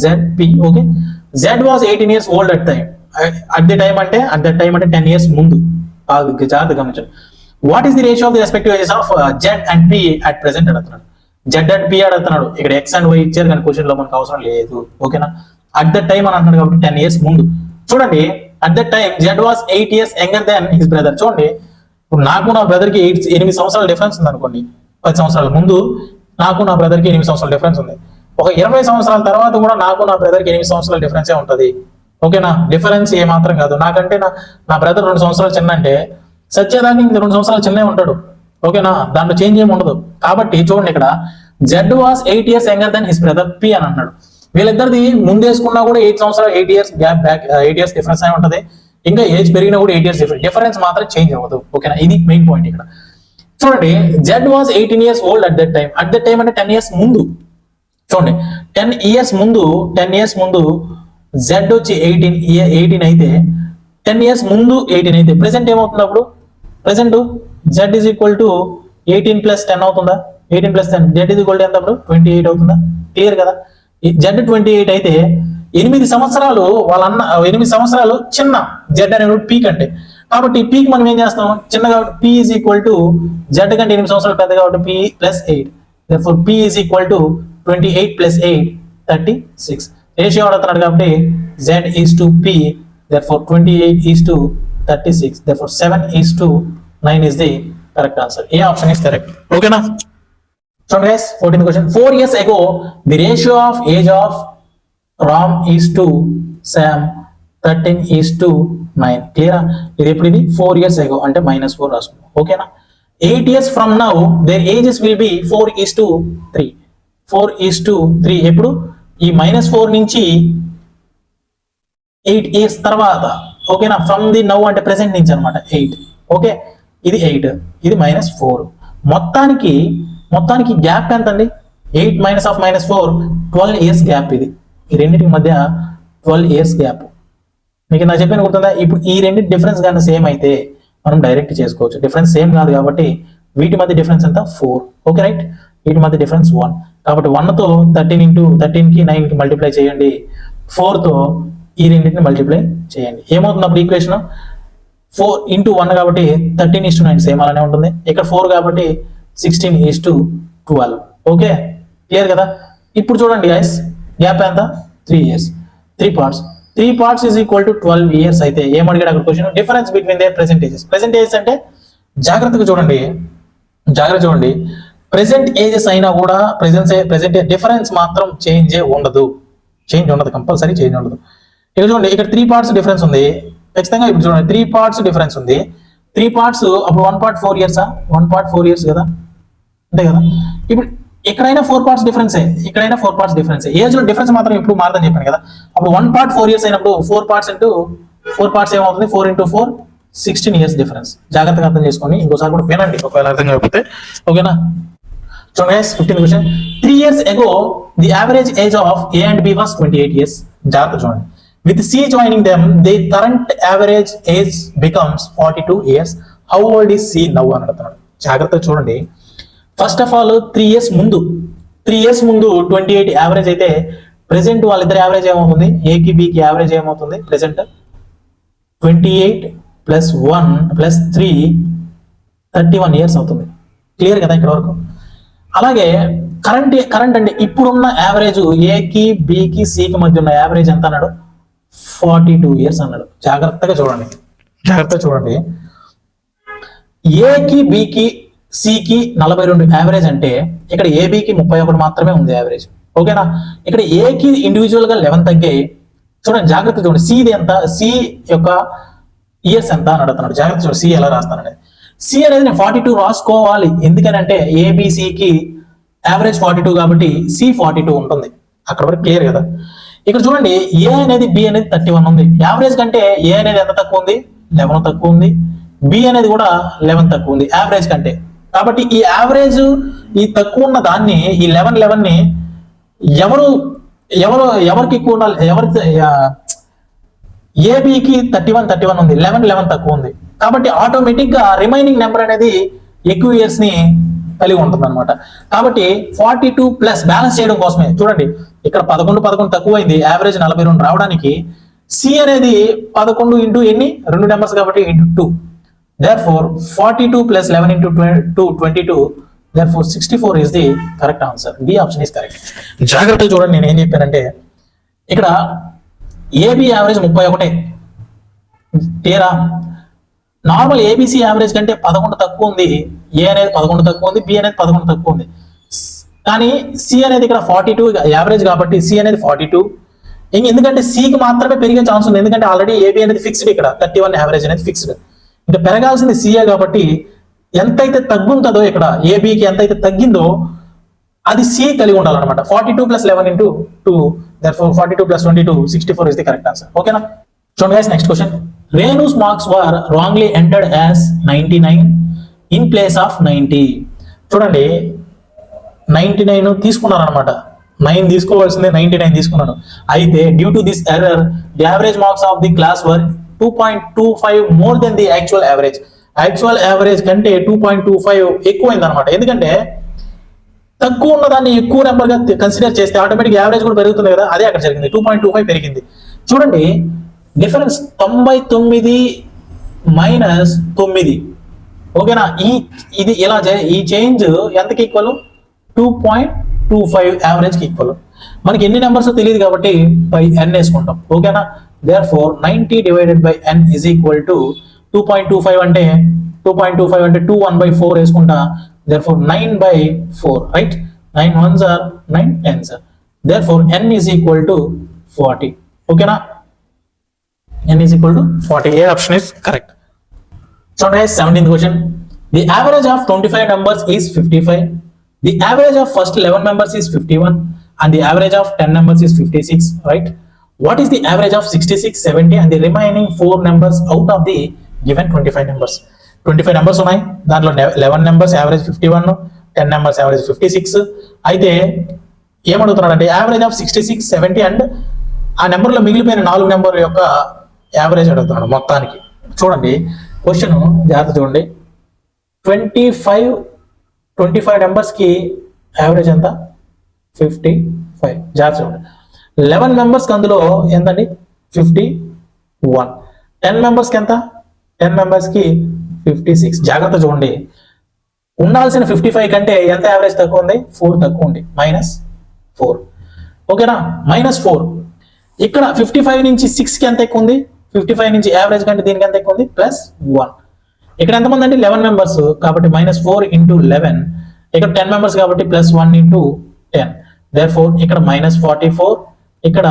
ZP. Okay. Z was 18 years old at time. At that time అంటే 10 years ముందు. జాగ్రత్తగా గమనించండి. What is the ratio of the respective ages of Z and P at present అడుగుతున్నాడు. Z and P అడుగుతున్నాడు. ఇక్కడ X and Y ఇచ్చారు కానీ question లో మనకు అవసరం లేదు. ఓకేనా? అట్ దట్ టైం అని అంటున్నాడు కాబట్టి 10 years ముందు. చూడండి, at that time Z was 8 years younger than his brother. చూడండి, ఇప్పుడు నాకు నా బ్రదర్ కి 8 సంవత్సరాల డిఫరెన్స్ ఉంది అనుకోండి. 10 సంవత్సరాల ముందు నాకు నా బ్రదర్ కి 8 సంవత్సరాల డిఫరెన్స్ ఉంది. ఒక 20 సంవత్సరాల తర్వాత కూడా నాకు నా బ్రదర్ కి 8 సంవత్సరాల డిఫరెన్సే ఉంటది. ఓకేనా? డిఫరెన్స్ ఏ మాత్రం కాదు. నాకంటే నా బ్రదర్ 2 సంవత్సరాలు చిన్న అంటే సత్యదానికి ఇంకా 2 సంవత్సరాలు చిన్నే ఉంటాడు. ఓకేనా? దాంట్లో చేంజ్ ఏమి ఉండదు. కాబట్టి చూడండి, ఇక్కడ Z was 8 years younger than his brother P అని అన్నాడు. వీళ్ళిద్దరిది ముందేసుకున్నా కూడా 8 సంవత్సరాలు 8 years gap back 8 years difference అయి ఉంటది. ఇంకా ఏజ్ పెరిగినా కూడా 8 years డిఫరెన్స్ మాత్రం చేంజ్ అవ్వదు. ఓకేనా? ఇది మెయిన్ పాయింట్ ఇక్కడ. చూడండి, Z was 18 years old at that time. At that time అంటే 10 years ముందు. చూడండి, 10 years ముందు Z వచ్చి 18 అయితే 10 years ముందు 18 అయితే ప్రెసెంట్ ఏమవుతుంది? అప్పుడు present Z is equal to 18 + 10 అవుతుందా? 18 + 10 Z is equal to ఎంత అప్పుడు? 28 అవుతుందా? క్లియర్ కదా? Z 28 అయితే 8 సంవత్సరాలు వాళ్ళ అన్న 8 సంవత్సరాలు చిన్న Z అనేవాడు P కంటే. కాబట్టి P కి మనం ఏం చేస్తాం? చిన్న కాబట్టి P is equal to Z కంటే 8 సంవత్సరాలు పెద్ద కాబట్టి P + 8. Therefore P is equal to 28 + 8, 36. Ratio అడుగుతున్నాడు కాబట్టి Z is to P. Therefore 28 is to 36. Therefore 7:9 is the correct answer. A option is correct. Okay na? So guys, 14th question. 4 years ago, the ratio of age of Ram is to Sam 13:9. Clear? ఇది ఎప్పుడు? ఇది 4 years ago అంటే -4 రాసుకున్నాం. ఓకేనా? 8 years from now, their ages will be 4:3. 4:3 ఎప్పుడు? ఈ -4 నుంచి 8 years తర్వాత. ఓకేనా? ఫ్రమ్ ది నౌ అంటే ప్రెసెంట్ నుంచి అనమాట 8. ఓకే, ఇది 8, ఇది -4. మొత్తానికి గ్యాప్ ఎంత అండి? 8 -4 12 years గ్యాప్. ఇది ఈ రెండింటికి మధ్య 12 years గ్యాప్. మీకు నా చెప్పిన గుర్తుందా? ఇప్పుడు ఈ రెండు డిఫరెన్స్ కానీ సేమ్ అయితే మనం డైరెక్ట్ చేసుకోవచ్చు. డిఫరెన్స్ సేమ్ కాదు కాబట్టి వీటి మధ్య డిఫరెన్స్ ఎంత? 4. Okay, right? వీటి మధ్య డిఫరెన్స్ 1 కాబట్టి 1తో 13కి 9కి మల్టిప్లై చేయండి. 4తో ఈ రెండింటిని మల్టిప్లై చేయండి. ఏమవుతుంది అప్పుడు ఈక్వేషన్? 4 × 1 కాబట్టి 13:9 సేమ్ అలానే ఉంటుంది. ఇక్కడ 4 కాబట్టి 16:12. ఓకే, క్లియర్ కదా? ఇప్పుడు చూడండి గైస్, గ్యాప్ ఎంత? 3 years. 3 parts is equal to 12 years అయితే ఏమడిగాడు అక్కడ question? Difference between their present ages. Present ages అంటే జాగ్రత్తగా చూడండి. ప్రెసెంట్ ఏజెస్ అయినా కూడా ప్రెసెంట్ డిఫరెన్స్ మాత్రం చేంజ్ ఉండదు. కంపల్సరీ చేంజ్ ఉండదు. ఇక్కడ చూడండి, ఇక్కడ 3 parts డిఫరెన్స్ ఉంది. ఖచ్చితంగా ఇప్పుడు చూడండి 3 parts డిఫరెన్స్ ఉంది. 3 parts అప్పుడు 1 part 4 years 1 part 4 years కదా, అంతే కదా. ఇప్పుడు ఎక్కడైనా 4 parts డిఫరెన్సే, ఇక్కడైనా 4 parts డిఫరెన్సే. ఏజ్ లో డిఫరెన్స్ మాత్రం ఎప్పుడు మారదని చెప్పాను కదా. అప్పుడు 1 part 4 years అయినప్పుడు 4 parts ఇంటూ 4 parts ఏమవుతుంది, 4 into 4 16 years డిఫరెన్స్. జాగ్రత్తగా అర్థం చేసుకోండి, ఇంకోసారి కూడా వినండి ఒకవేళ అర్థం కాకపోతే. ఓకేనా, చూడండి 15th question. 3 years ago the average age of A and B was 28 years. జాగ్రత్త చూడండి. With C joining them, the current average age becomes 42 years. How old is C now అని అడుగుతున్నాడు. జాగ్రత్తగా చూడండి. ఫస్ట్ ఆఫ్ ఆల్ 3 years ముందు 28 average అయితే present వాళ్ళిద్దరు average ఏమవుతుంది, ఏకి బికి యావరేజ్ ఏమవుతుంది ప్రెసెంట్ 28 + 1 + 3 31 ఇయర్స్ అవుతుంది. క్లియర్ కదా ఇక్కడ వరకు. అలాగే కరెంట్ అంటే ఇప్పుడున్న యావరేజ్ ఏకి బికి సికి మధ్య ఉన్న యావరేజ్ ఎంత అన్నాడు, 42 ఇయర్స్ అన్నాడు. జాగ్రత్తగా చూడండి. ఏకి బికి సికి 42 యావరేజ్ అంటే ఇక్కడ ఏబికి 31 మాత్రమే ఉంది యావరేజ్. ఓకేనా, ఇక్కడ ఏకి ఇండివిజువల్ గా 11 తగ్గాయి. చూడండి జాగ్రత్త చూడండి, సిది ఎంత, సి యొక్క ఇయర్స్ ఎంత అని అడుగుతున్నాడు. జాగ్రత్త చూడండి సి ఎలా రాస్తాననేది. సి అనేది నేను 42 రాసుకోవాలి, ఎందుకనంటే ఏబిసికి యావరేజ్ 42 కాబట్టి సి 42 ఉంటుంది. అక్కడ వరకు క్లియర్ కదా. ఇక్కడ చూడండి ఏ అనేది బి అనేది 31 ఉంది. యావరేజ్ కంటే ఏ అనేది ఎంత తక్కువ ఉంది, 11 తక్కువ ఉంది. బి అనేది కూడా 11 తక్కువ ఉంది యావరేజ్ కంటే. కాబట్టి ఈ యావరేజ్ ఈ తక్కువ ఉన్న దాన్ని, ఈ 11 ని ఎవరికి ఎక్కువ ఉండాలి, ఏబికి 31 ఉంది, 11 తక్కువ ఉంది. కాబట్టి ఆటోమేటిక్ గా రిమైనింగ్ నెంబర్ అనేది ఎక్కువ ఇయర్స్ ని కలిగి ఉంటుంది అనమాట. కాబట్టి 42 ప్లస్ బ్యాలెన్స్ చేయడం కోసమే చూడండి ఇక్కడ 11 తక్కువైంది, యావరేజ్ 42 రావడానికి సి అనేది 11 ఇంటూ ఎన్ని, 2 నెంబర్స్ కాబట్టి into 2. Therefore 42 + 11 into 2 22. Therefore 64 is the correct answer. B option is correct. జాగ్రత్తగా చూడండి, నేను ఏం చెప్పానంటే ఇక్కడ ఏబి యావరేజ్ 31 తీరా నార్మల్ ఏబిసి యావరేజ్ కంటే 11 తక్కువ ఉంది, ఏ అనేది 11 తక్కువ ఉంది, బి అనేది 11 తక్కువ ఉంది. కానీ సి అనేది ఇక్కడ 42 యావరేజ్ కాబట్టి సి అనేది 42. ఎందుకంటే సికి మాత్రమే పెరిగే ఛాన్స్ ఉంది, ఎందుకంటే ఆల్రెడీ ఏబి అనేది ఫిక్స్డ్, ఇక్కడ 31 యావరేజ్ అనేది ఫిక్స్డ్. ఇంకా పెరగాల్సింది సిఏ కాబట్టి ఎంతైతే తగ్గుంటుందో ఇక్కడ ఏబికి ఎంతైతే తగ్గిందో అది సి కలిగి ఉండాలన్నమాట. 42 + 11 into 2. Therefore 42 + 22 64 is the correct answer. ఓకేనా, చూడండి guys, next question. Renu's marks were wrongly entered as 99 in place of 90. చూడండి 99 తీసుకున్నారనమాట, 9 తీసుకోవాల్సిందే 99 తీసుకున్నాను. అయితే due to this error the average marks of the class were 2.25 more than the actual average. Actual average కంటే 2.25 ఎక్కువైంది అనమాట. ఎందుకంటే తక్కువ ఉన్న దాన్ని ఎక్కువ నెంబర్ గా కన్సిడర్ చేస్తే ఆటోమేటిక్ యావరేజ్ కూడా పెరుగుతుంది కదా, అదే అక్కడ జరిగింది. 2.25 పెరిగింది. చూడండి డిఫరెన్స్ 99 - 9. ఓకేనా, ఇది ఇలా ఈ చేంజ్ ఎంతకి ఈక్వల్, 2.25 యావరేజ్ కి ఈక్వల్. మనకి ఎన్ని నెంబర్స్ తెలియదు కాబట్టి బై n వేసుకుంటాం. ఓకేనా, therefore 90 divided by n is equal to 2.25 అంటే 2 1/4 వేసుకుంటా. therefore 9/4, right? 9 1s are 9 10s are. therefore n is equal to 40. ఓకేనా, n is equal to 40. A option is correct. So guys, 17th question. The average of 25 numbers is 55. The average of first 11 members is 51 and the average of 10 numbers is 56, right? What is the average of 66, 70 and the remaining 4 numbers out of the given 25 numbers? 25 numbers ఉన్నాయి, దాంట్లో 11 numbers average 51, 10 numbers average 56. అయితే ఏమడుగుతున్నాడు అంటే average of 66, 70 and ఆ నెంబర్లో మిగిలిపోయిన 4 number యొక్క average అడుగుతున్నాడు మొత్తానికి. చూడండి క్వశ్చన్ జాగ్రత్త చూడండి. 25 నెంబర్స్ కి యావరేజ్ ఎంత, 55. జాగ్రత్త చూడండి. 11 మెంబర్స్కి అందులో ఎంతండి, 51. 10 మెంబర్స్కి ఎంత, 10 మెంబర్స్కి 56. జాగ్రత్త చూడండి, ఉండాల్సిన 55 కంటే ఎంత యావరేజ్ తక్కువ ఉంది, 4 తక్కువ ఉంది, -4. ఓకేనా, -4. ఇక్కడ 55 నుంచి 6కి ఎంత ఎక్కువ ఉంది, 55 నుంచి యావరేజ్ కంటే దీనికి ఎంత ఎక్కువ ఉంది, +1. ఇక్కడ ఎంతమంది అంటే 11 మెంబర్స్ కాబట్టి -4 into 11. ఇక్కడ 10 మెంబర్స్ కాబట్టి +1 into 10. therefore ఇక్కడ -44, ఇక్కడ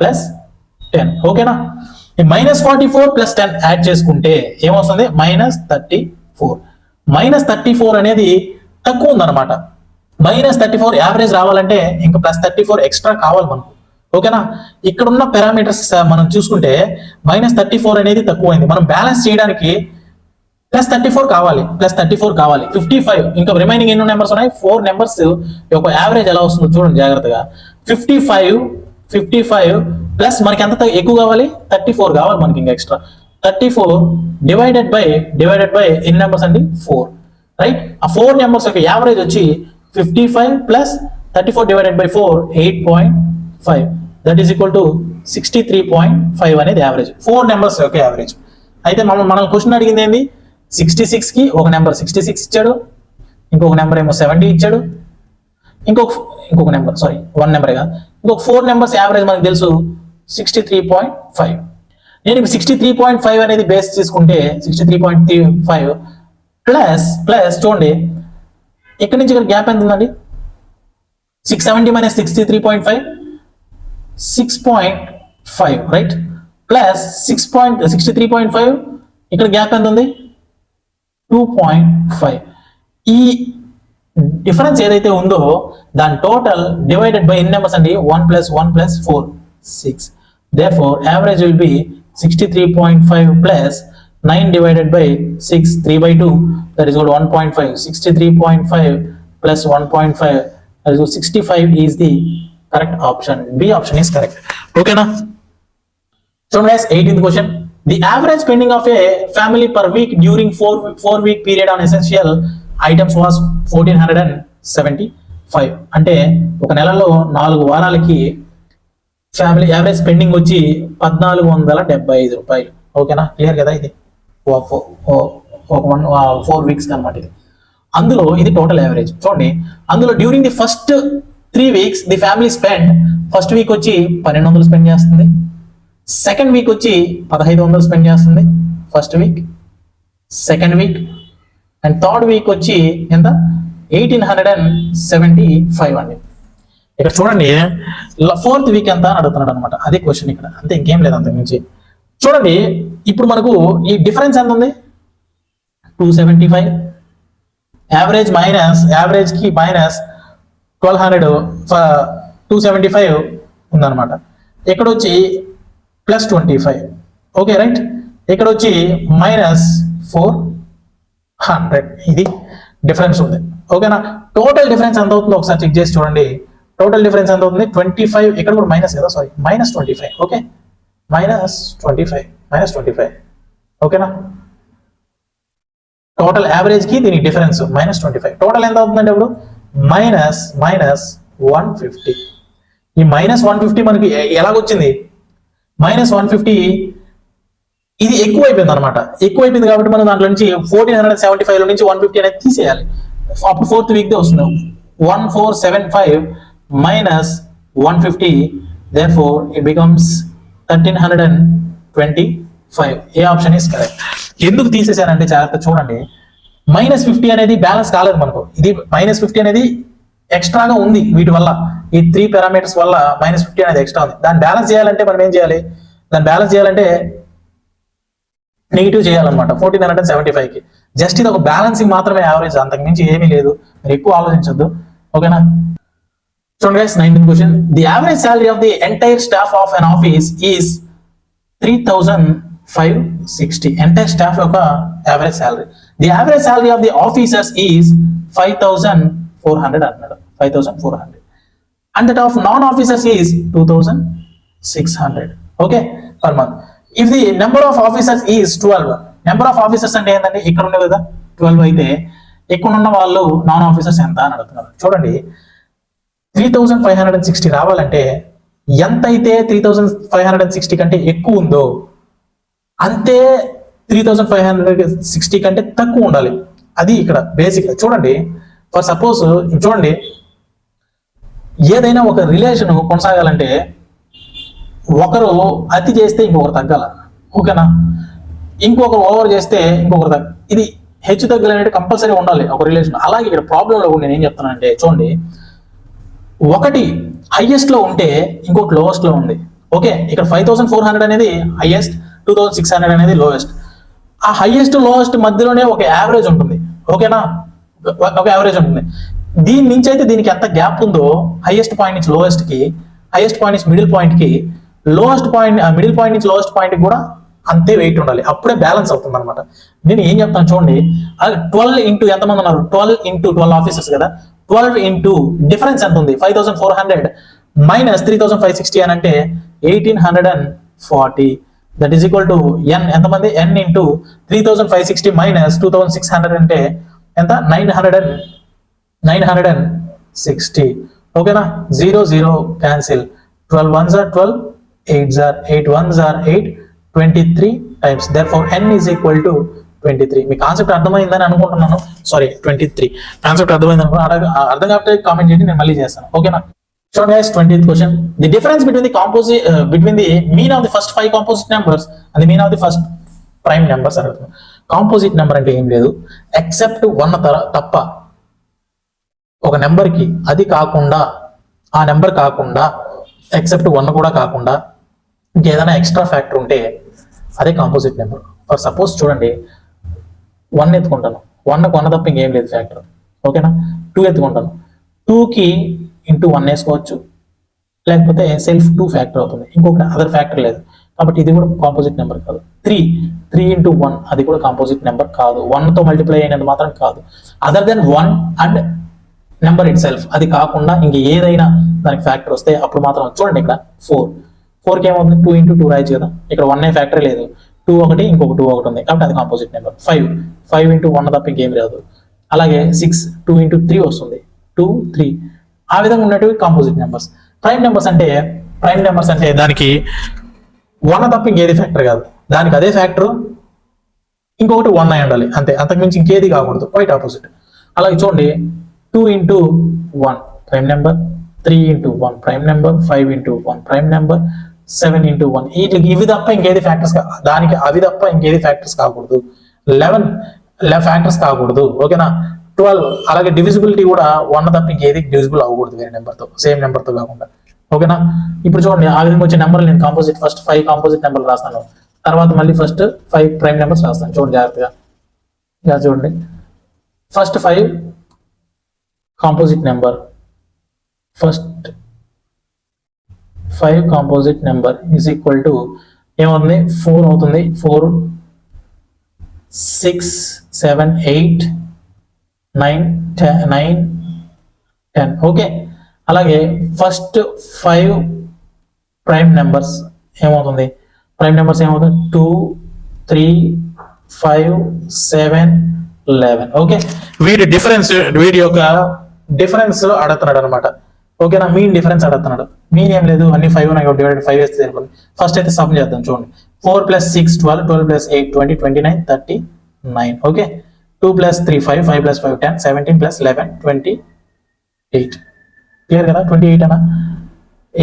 +10. ఓకేనా, ఈ -44 + 10 యాడ్ చేసుకుంటే ఏమొస్తుంది? -34. -34 అనేది తక్కువ ఉందన్నమాట. -34 యావరేజ్ రావాలంటే ఇంకా +34 ఎక్స్ట్రా కావాలి మనకు. ఓకేనా? ఇక్కడ ఉన్న పారామీటర్స్ మనం చూసుకుంటే -34 అనేది తక్కువైంది. మనం బ్యాలెన్స్ చేయడానికి +34 కావాలి, +34 కావాలి. 55 ఇంకా రిమైనింగ్ ఎన్ని నెంబర్స్ ఉన్నాయి? 4 నెంబర్స్ యొక్క యావరేజ్ ఎలా వస్తుందో చూడండి జాగ్రత్తగా. 55 ప్లస్ మనకి ఎంత ఎక్కువ కావాలి? 34 కావాలి మనకి ఇంకా ఎక్స్ట్రా. 34 డివైడెడ్ బై ఎన్ని నెంబర్స్ అండి? 4. రైట్? ఆ 4 నెంబర్స్ యొక్క యావరేజ్ వచ్చి 55 plus 34 divided by 4 8.5. That is equal to 63.5 అనేది యావరేజ్. 4 నెంబర్స్ యొక్క యావరేజ్. అయితే మనల్ని క్వశ్చన్ అడిగింది ఏంది? 66 కి ఒక నెంబర్ 66 ఇచ్చాడు, ఇంకొక నెంబర్ ఏమో 70 ఇచ్చాడు, ఇంకొక నెంబర్ సారీ 1 నెంబర్ కాదు, ఇంకొక 4 నెంబర్స్ యావరేజ్ మనకు తెలుసు 63.5. నేను 63.5 అనేది బేస్ తీసుకుంటే 63.5 ప్లస్ చూడండి ఇక్కడ నుంచి ఇక్కడ గ్యాప్ ఎంత ఉందండి? 670 మైనస్ 63.5 6.5 రైట్? ప్లస్ 63.5 ఇక్కడ గ్యాప్ ఎంత ఉంది? 2.5. ఈ డిఫరెన్స్ ఏదైతే ఉందో దాని టోటల్ డివైడెడ్ బై ఎన్ని నెంబర్స్ అండి? 1 + 1 + 4 6. Therefore average will be 63.5 plus 9 divided by 6 3/2, that is equal to 1.5. 63.5 plus 1.5, that is equal to 65 is the correct option. B option is correct. Okay na? So guys, 18th question. The average spending of a family per week during 4-week period on essential items was 1475. అంటే ఒక నెలలో 4 వారాలకి family average spending వచ్చి 1475 రూపాయలు. ఓకేనా? Clear కదా? ఇది 4 weeks అనమాట ఇది. అందులో ఇది టోటల్ యావరేజ్ చూడండి. అందులో during the first 3 weeks the family spend, first week వచ్చి 1200 స్పెండ్ చేస్తుంది, సెకండ్ వీక్ వచ్చి 1500 స్పెండ్ చేస్తుంది first week, second week, and third week వచ్చి ఎంత? 1875 అండి. ఇక్కడ చూడండి 4th వీక్ ఎంత అని అడుగుతున్నాడు అనమాట. అదే క్వశ్చన్ ఇక్కడ, అంతే, ఇంకేం లేదు అంతకు మించి. చూడండి ఇప్పుడు మనకు ఈ డిఫరెన్స్ ఎంత ఉంది? 275 యావరేజ్ కి మైనస్ 1200 275 ఉందన్నమాట. ఇక్కడ వచ్చి +25. Okay right? ఇక్కడ వచ్చి -400. ఇది డిఫరెన్స్ ఉంది. ఓకేనా? టోటల్ డిఫరెన్స్ ఎంత అవుతుందో ఒకసారి చెక్ చేసి చూడండి. టోటల్ డిఫరెన్స్ ఎంత అవుతుంది? 25. ఇక్కడ కూడా మైనస్ కదా, సారీ -25. ఓకే, -25. ఓకేనా? టోటల్ యావరేజ్ కి దీనికి డిఫరెన్స్ -25. టోటల్ ఎంత అవుతుందంటే ఇప్పుడు -150. ఈ -150 మనకి ఎలాగొచ్చింది? -150 ఇది ఎక్కువైపోయింది అనమాట. ఎక్కువైపోయింది కాబట్టి మనం దాంట్లో నుంచి 1475 లో నుంచి 150 అనేది తీసేయాలి. అప్పుడు 4th వీక్ దే వస్తుంది. 1475 minus 150, therefore it becomes 1325. A option is correct. ఎందుకు తీసేసానంటే జాగ్రత్త చూడండి. -50 అనేది బ్యాలెన్స్ కాలేదు మనకు. ఇది -50 అనేది ఎక్స్ట్రాగా ఉంది వీటి వల్ల, ఈ 3 పారామీటర్స్ వల్ల -50 అనేది ఎక్స్ట్రా ఉంది. దాన్ని బ్యాలెన్స్ చేయాలంటే మనం ఏం చేయాలి? దాన్ని బ్యాలెన్స్ చేయాలంటే నెగిటివ్ చేయాలన్నమాట 1475కి. జస్ట్ ఇది ఒక బ్యాలెన్సింగ్ మాత్రమే యావరేజ్, అంతకు మించి ఏమీ లేదు. మీరు ఎక్కువ ఆలోచించొద్దు. ఓకేనా? చూడండి guys, 19th question. The average salary of the entire staff of an office is 3560. Entire staff యొక్క average salary. The average salary of the officers is 5400 అన్నాడు. 5400. And that of non-officers is 2600. Okay, per month. If the number of officers is 12, number of officers అంటే ఏంటంటే ఇక్కడ ఉండే కదా 12 అయితే ఇక్కడ ఉన్న వాళ్ళు నాన్ ఆఫీసర్స్ ఎంత అని అడుగుతున్నారు. చూడండి 3560 రావాలంటే ఎంత అయితే 3560 కంటే ఎక్కువ ఉందో అంతే 3560 కంటే తక్కువ ఉండాలి. అది ఇక్కడ బేసిక్. చూడండి ఫర్ సపోజ్ చూడండి, ఏదైనా ఒక రిలేషన్ కొనసాగాలంటే ఒకరు అతి చేస్తే ఇంకొకరు తగ్గాల. ఓకేనా? ఇంకొకరు ఓవర్ చేస్తే ఇంకొకరు ఇది హెచ్చు తగ్గులు అనేది కంపల్సరీ ఉండాలి ఒక రిలేషన్. అలాగే ఇక్కడ ప్రాబ్లంలో నేను ఏం చెప్తానంటే చూడండి, ఒకటి హైయెస్ట్ లో ఉంటే ఇంకొకటి లోవెస్ట్ లో ఉంది. ఓకే, ఇక్కడ 5400 అనేది హైయెస్ట్, 2600 అనేది లోయెస్ట్. ఆ హైయెస్ట్ లోయెస్ట్ మధ్యలోనే ఒక యావరేజ్ ఉంటుంది. ఓకేనా, ఒక యావరేజ్ ఉంటుంది. దీని నుంచి అయితే దీనికి ఎంత గ్యాప్ ఉందో, హైయెస్ట్ పాయింట్ నుంచి లోయెస్ట్ కి, హైయెస్ట్ పాయింట్ నుంచి మిడిల్ పాయింట్ కి, లోయెస్ట్ పాయింట్ మిడిల్ పాయింట్ నుంచి లోయెస్ట్ పాయింట్ కూడా అంతే వెయిట్ ఉండాలి. అప్పుడే బ్యాలెన్స్ అవుతుంది అనమాట. నేను ఏం చెప్తాను చూడండి, 12 ఇంటూ ఎంతమంది ఉన్నారు, 12 ఇంటూ 12 ఆఫీసర్స్ కదా, 12 ఇంటూ డిఫరెన్స్ ఎంత ఉంది, 5400 మైనస్ 3560 అని అంటే 1840. దట్ ఈస్ ఈక్వల్ టు ఎన్ ఎంతమంది, ఎన్ ఇంటూ 3560 మైనస్ 2600 అంటే ఎంత, 960. ఓకేనా, 0 0 cancel, 12 1s are 12, 8s are 8, 1s are 8, 23 times. Therefore n is equal to 23. Me concept అర్థమైందని అనుకుంటున్నాను. సారీ 23 కాన్సెప్ట్ అర్థమైంది అనుకుంటున్నాను. అర్థం కాకపోతే కామెంట్ చేయండి, నేను మళ్ళీ చేస్తాను. ఓకేనా, so guys, 20th question. The difference between the composite between the mean of the first 5 composite numbers and the mean of the first prime numbers అడుగుతుంది. కాంపోజిట్ నెంబర్ అంటే ఏం లేదు, ఎక్సెప్ట్ 1 తప్ప ఒక నెంబర్ కి అది కాకుండా, ఆ నెంబర్ కాకుండా, ఎక్సెప్ట్ 1 కూడా కాకుండా ఇంకేదైనా ఎక్స్ట్రా ఫ్యాక్టర్ ఉంటే అదే కాంపోజిట్ నెంబర్. ఫర్ సపోజ్ చూడండి, 1 ఎత్తుకుంటాను, 1కు 1 తప్ప ఇంకేం లేదు ఫ్యాక్టర్. ఓకేనా, 2 ఎత్తుకుంటాను, 2కి ఇంటూ 1 వేసుకోవచ్చు, లేకపోతే సెల్ఫ్ 2 ఫ్యాక్టర్ అవుతుంది, ఇంకొకటి అదర్ ఫ్యాక్టర్ లేదు, కాబట్టి ఇది కూడా కాంపోజిట్ నెంబర్ కాదు. 3 ఇంటూ 1 అది కూడా కాంపోజిట్ నెంబర్ కాదు, 1తో మల్టిప్లై అయినది మాత్రం కాదు. Other than 1 and number itself అది కాకుండా ఇంక ఏదైనా దానికి ఫ్యాక్టర్ వస్తే అప్పుడు మాత్రం. చూడండి ఇక్కడ 4కి ఏమవుతుంది, 2 ఇంటూ 2 రాయొచ్చు కదా, ఇక్కడ 1 ఫ్యాక్టర్ లేదు, 2 ఒకటి ఇంకొక 2 ఒకటి ఉంది, కాబట్టి అది కాంపోజిట్ నెంబర్. 5 ఇంటూ 1 తప్ప ఇంకేం రాదు. అలాగే 6 2 ఇంటూ 3 వస్తుంది, 2 3. ఆ విధంగా ఉన్నట్టు కాంపోజిట్ నెంబర్స్. ప్రైమ్ నెంబర్స్ అంటే దానికి 1 తప్ప ఇంకేది ఫ్యాక్టర్ కాదు, దానికి అదే ఫ్యాక్టర్ ఇంకొకటి 1 అయి ఉండాలి అంతే, అంతకుమించి ఇంకేది కాకూడదు, క్వైట్ ఆపోజిట్. అలాగే చూడండి, 2 into 1 prime number, 3 into 1 prime number, 5 into 1 prime number, 7 into 1 ఇవి తప్ప ఇంకేది ఫ్యాక్టర్స్, దానికి అవి తప్ప ఇంకేది ఫ్యాక్టర్స్ కాకూడదు. 11 ఫ్యాక్టర్స్ కాకూడదు. ఓకేనా, 12 అలాగే డివిజిబిలిటీ కూడా 1 తప్ప ఇంకేది డివిజిబుల్ అవ్వకూడదు వేరే నెంబర్తో, సేమ్ నెంబర్తో కాకుండా. ఓకేనా, ఇప్పుడు చూడండి ఆ విధంగా వచ్చే నెంబర్ నేను కాంపోజిట్ ఫస్ట్ 5 కాంపోజిట్ నెంబర్లు రాస్తాను, తర్వాత మళ్ళీ ఫస్ట్ 5 ప్రైమ్ నెంబర్స్ రాస్తాను. చూడండి జాగ్రత్తగా, ఇలా చూడండి, first 5 composite number, first 5 composite number is equal to ఏమవుతుంది, 4 అవుతుంది, 4 6 7 8 9 10. ఓకే, అలాగే ఫస్ట్ 5 ప్రైమ్ నెంబర్స్ ఏమవుతుంది, 2 3 5 7 11. ఓకే, వీడి యొక్క డిఫరెన్స్ అడుగుతున్నాడు అనమాట. ఓకేనా, మీన్ డిఫరెన్స్ అడుగుతున్నాడు. మీన్ ఏం లేదు, అన్ని 5 ఉన్నాయి, డివైడెడ్ 5 వేస్తే సరిపోతుంది. ఫస్ట్ అయితే సమ్ చేద్దాం. చూడండి, 4 + 6 12, 12 + 8 20, 29 39. ఓకే, 2 + 3 5, 5 + 5 10, 17 + 11 28. క్లియర్ కదా, 28 అనా,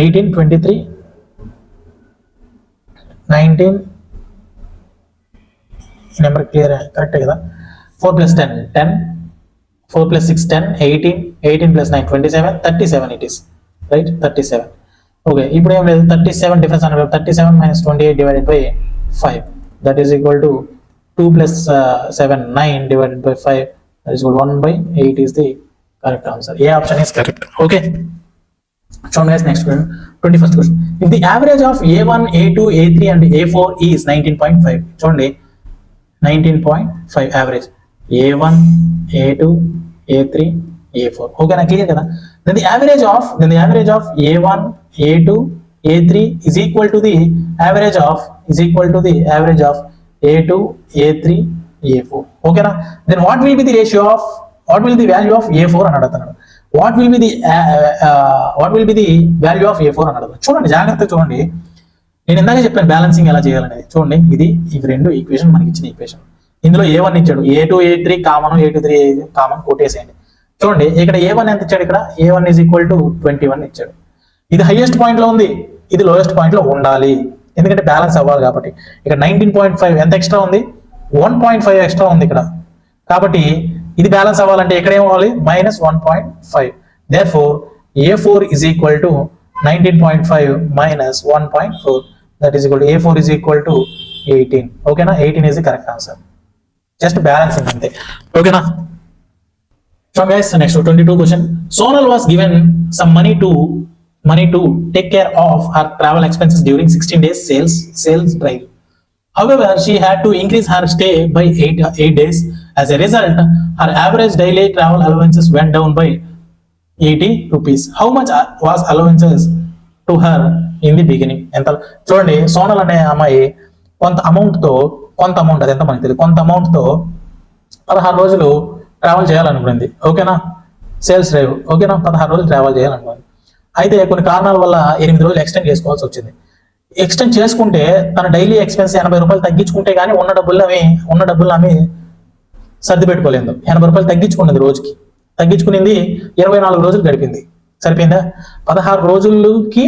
18 23 19. ఈ నెంబర్ క్లియర్ కరెక్ట్ కదా. 4 + 10 10, 4 + 6 10, 18 18 + 9 27 37 it is right, 37. ఓకే, ఇప్పుడు ఏం లేదు, 37 డిఫరెన్స్ అన్నారు, 37 - 28 divided by 5 that is equal to 2 + 7 9 divided by 5 that is 1/8 is the correct answer. A option is correct. Okay, so guys, next question, 21st question. If the average of A1 A2 A3 and A4 is 19.5, చూడండి 19.5 average A1 A2 A3 A4. ఓకేనా, clear కదా. then the average of A1 A2 A3 is equal to the average of A2 A3 A4. ఓకేనా, then what will be the value of A4 అని అడుగుతున్నాడు. what will be the value of A4 అని అడుగుతున్నాడు. చూడండి జాగ్రత్తగా చూడండి, నేను ఇందాక చెప్పాను బ్యాలెన్సింగ్ ఎలా చేయాలనేది. చూడండి, ఇవి రెండు ఈక్వేషన్ మనకి ఇచ్చిన ఈక్వేషన్. ఇందులో A1 ఇచ్చాడు, A2 A3 common, A2 3 common కొట్టేసేయండి. చూడండి, ఇక్కడ A1 ఎంత ఇచ్చాడు, ఇక్కడ A1 = 21 ఇచ్చాడు. ఇది హైయెస్ట్ పాయింట్ లో ఉంది, ఇది లోయెస్ట్ పాయింట్ లో ఉండాలి, ఎందుకంటే బ్యాలెన్స్ అవ్వాలి కాబట్టి. ఇక్కడ 19.5 ఎంత ఎక్స్ట్రా ఉంది, 1.5 ఎక్స్ట్రా ఉంది ఇక్కడ, కాబట్టి ఇది బ్యాలెన్స్ అవ్వాలంటే ఇక్కడ ఏమవ్వాలి, -1.5. therefore A4 is equal to 19.5 minus 1.4, that is equal to A4 is equal to 18. ఓకేనా, 18 is the correct answer. Just balancing అంతే. ఓకేనా. So guys, next 22 question. Sonal was given some money to take care of her travel expenses during 16 days sales drive. However, she had to increase her stay by 8 days. As a result, her average daily travel allowances went down by 80 rupees. How much was allowances to her in the beginning? ఎంత చూడండి, సోనల్ అనే అమ్మాయి కొంత amount అది ఎంత మనకి తెలియదు, కొంత అమౌంట్తో 16 రోజులు ట్రావెల్ చేయాలనుకుంది. ఓకేనా, సేల్స్ డ్రైవ్. ఓకేనా, 16 రోజులు ట్రావెల్ చేయాలనుకుంది. అయితే కొన్ని కారణాల వల్ల 8 రోజులు ఎక్స్టెండ్ చేసుకోవాల్సి వచ్చింది. ఎక్స్టెండ్ చేసుకుంటే తన డైలీ ఎక్స్పెన్స్ 80 రూపాయలు తగ్గించుకుంటే కానీ ఉన్న డబ్బులు ఆమె సర్ది పెట్టుకోలేదు. 80 రూపాయలు తగ్గించుకున్నది, రోజుకి తగ్గించుకునింది. 24 రోజులు గడిపింది. సరిపోయిందా? 16 రోజులకి